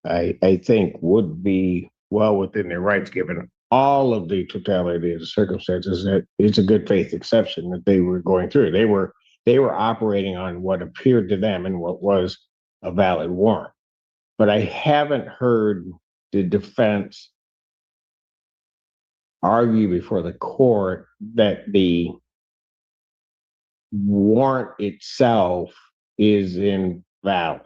I think would be well within their rights, given all of the totality of the circumstances. That it's a good faith exception that they were going through. They were operating on what appeared to them and what was a valid warrant. But I haven't heard the defense argue before the court that the warrant itself is invalid.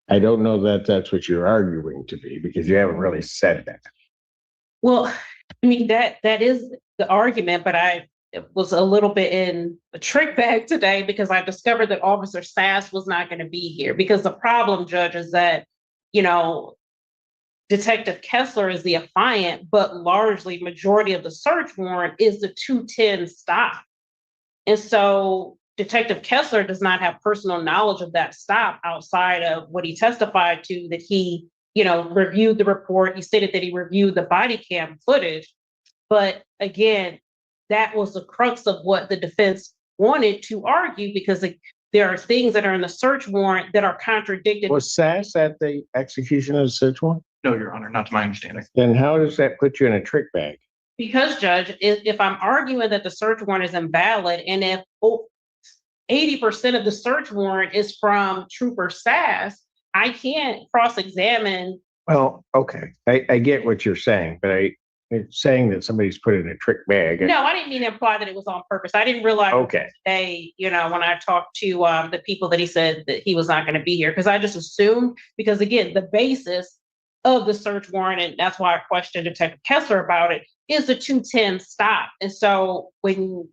I don't know that that's what you're arguing to be, because you haven't really said that. Well, I mean, that is the argument, but I was a little bit in a trick bag today because I discovered that Officer Sass was not going to be here. Because the problem, Judge, is that, you know, Detective Kessler is the affiant, but largely majority of the search warrant is the 210 stop. And so Detective Kessler does not have personal knowledge of that stop outside of what he testified to, that he, you know, reviewed the report. He stated that he reviewed the body cam footage. But again, that was the crux of what the defense wanted to argue, because there are things that are in the search warrant that are contradicted. Was Sass at the execution of the search warrant? No, Your Honor, not to my understanding. Then how does that put you in a trick bag? Because, Judge, if I'm arguing that the search warrant is invalid, and if 80% of the search warrant is from Trooper Sass, I can't cross-examine. Well, okay, I get what you're saying, but it's saying that somebody's put it in a trick bag. No, I didn't mean to imply that it was on purpose. I didn't realize today, you know, when I talked to the people, that he said that he was not going to be here, because I just assumed, because again, the basis of the search warrant, and that's why I questioned Detective Kessler about it, is the 210 stop. And so when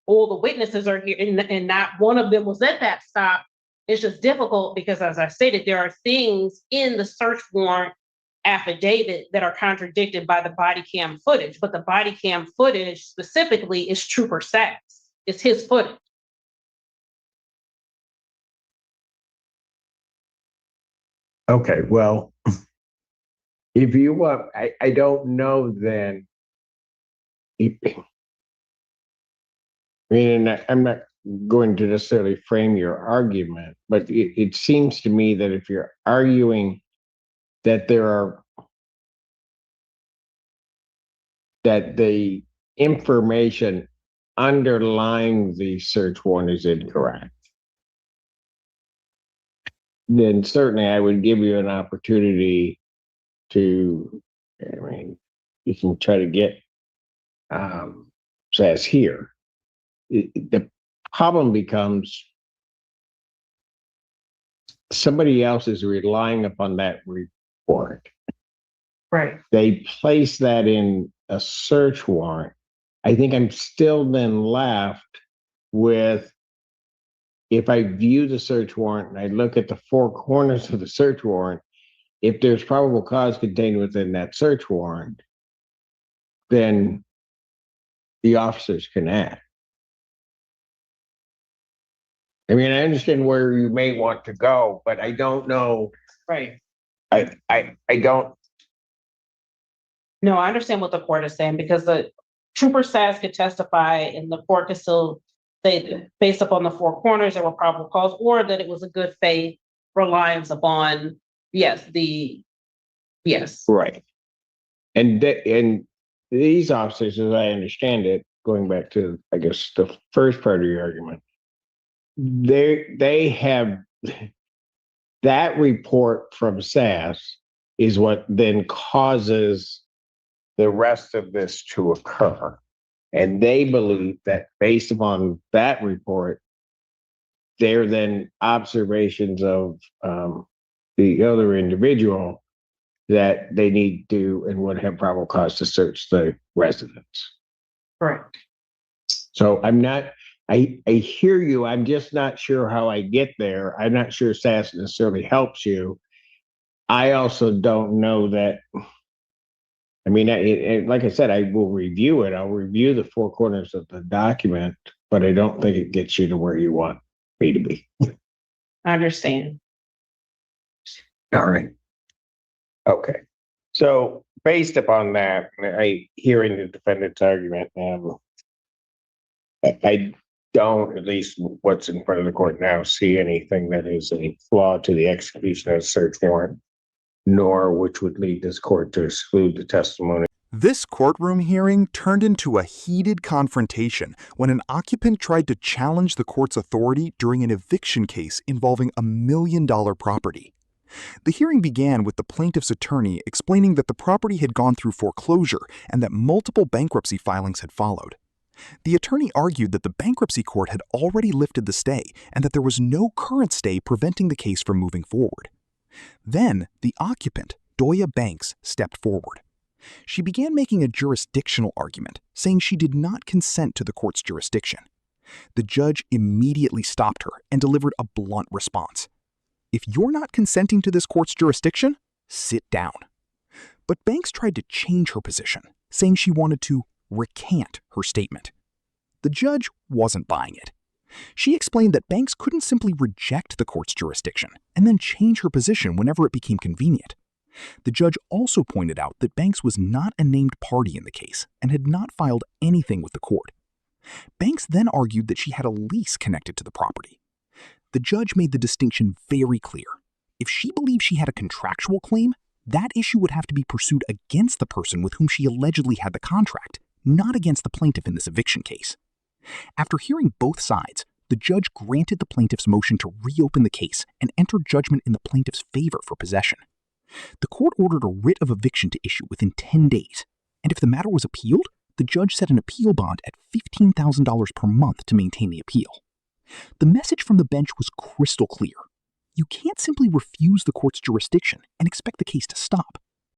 all the witnesses are here and not one of them was at that stop, it's just difficult because, as I stated, there are things in the search warrant affidavit that are contradicted by the body cam footage, but the body cam footage specifically is Trooper Sass. It's his footage. Okay, well, if you want, I don't know then. I mean, I'm not going to necessarily frame your argument, but it seems to me that if you're arguing that that the information underlying the search warrant is incorrect, then certainly I would give you an opportunity to, I mean, you can try to get Sass here. The problem becomes somebody else is relying upon that report. Right. They place that in a search warrant. I think I'm still then left with, if I view the search warrant and I look at the four corners of the search warrant, if there's probable cause contained within that search warrant, then the officers can act. I mean, I understand where you may want to go, but I don't know. Right. I don't. No, I understand what the court is saying, because the Trooper Sass could testify and the court could still say that based upon the four corners there were probable cause, or that it was a good faith reliance upon, yes. Right. And these officers, as I understand it, going back to, I guess, the first part of your argument, they have that report from Sass is what then causes the rest of this to occur. And they believe that based upon that report, they're then observations of the other individual that they need to and would have probable cause to search the residence. Correct. So I hear you. I'm just not sure how I get there. I'm not sure Sass necessarily helps you. I also don't know that. I mean, like I said, I will review it. I'll review the four corners of the document, but I don't think it gets you to where you want me to be. I understand. All right. Okay. So based upon that, hearing the defendant's argument, I don't, at least what's in front of the court now, see anything that is a flaw to the execution of a search warrant, nor which would lead this court to exclude the testimony. This courtroom hearing turned into a heated confrontation when an occupant tried to challenge the court's authority during an eviction case involving $1 million property. The hearing began with the plaintiff's attorney explaining that the property had gone through foreclosure and that multiple bankruptcy filings had followed. The attorney argued that the bankruptcy court had already lifted the stay and that there was no current stay preventing the case from moving forward. Then, the occupant, Doya Banks, stepped forward. She began making a jurisdictional argument, saying she did not consent to the court's jurisdiction. The judge immediately stopped her and delivered a blunt response. If you're not consenting to this court's jurisdiction, sit down. But Banks tried to change her position, saying she wanted to recant her statement. The judge wasn't buying it. She explained that Banks couldn't simply reject the court's jurisdiction and then change her position whenever it became convenient. The judge also pointed out that Banks was not a named party in the case and had not filed anything with the court. Banks then argued that she had a lease connected to the property. The judge made the distinction very clear. If she believed she had a contractual claim, that issue would have to be pursued against the person with whom she allegedly had the contract, not against the plaintiff in this eviction case. After hearing both sides, the judge granted the plaintiff's motion to reopen the case and entered judgment in the plaintiff's favor for possession. The court ordered a writ of eviction to issue within 10 days, and if the matter was appealed, the judge set an appeal bond at $15,000 per month to maintain the appeal. The message from the bench was crystal clear. You can't simply refuse the court's jurisdiction and expect the case to stop.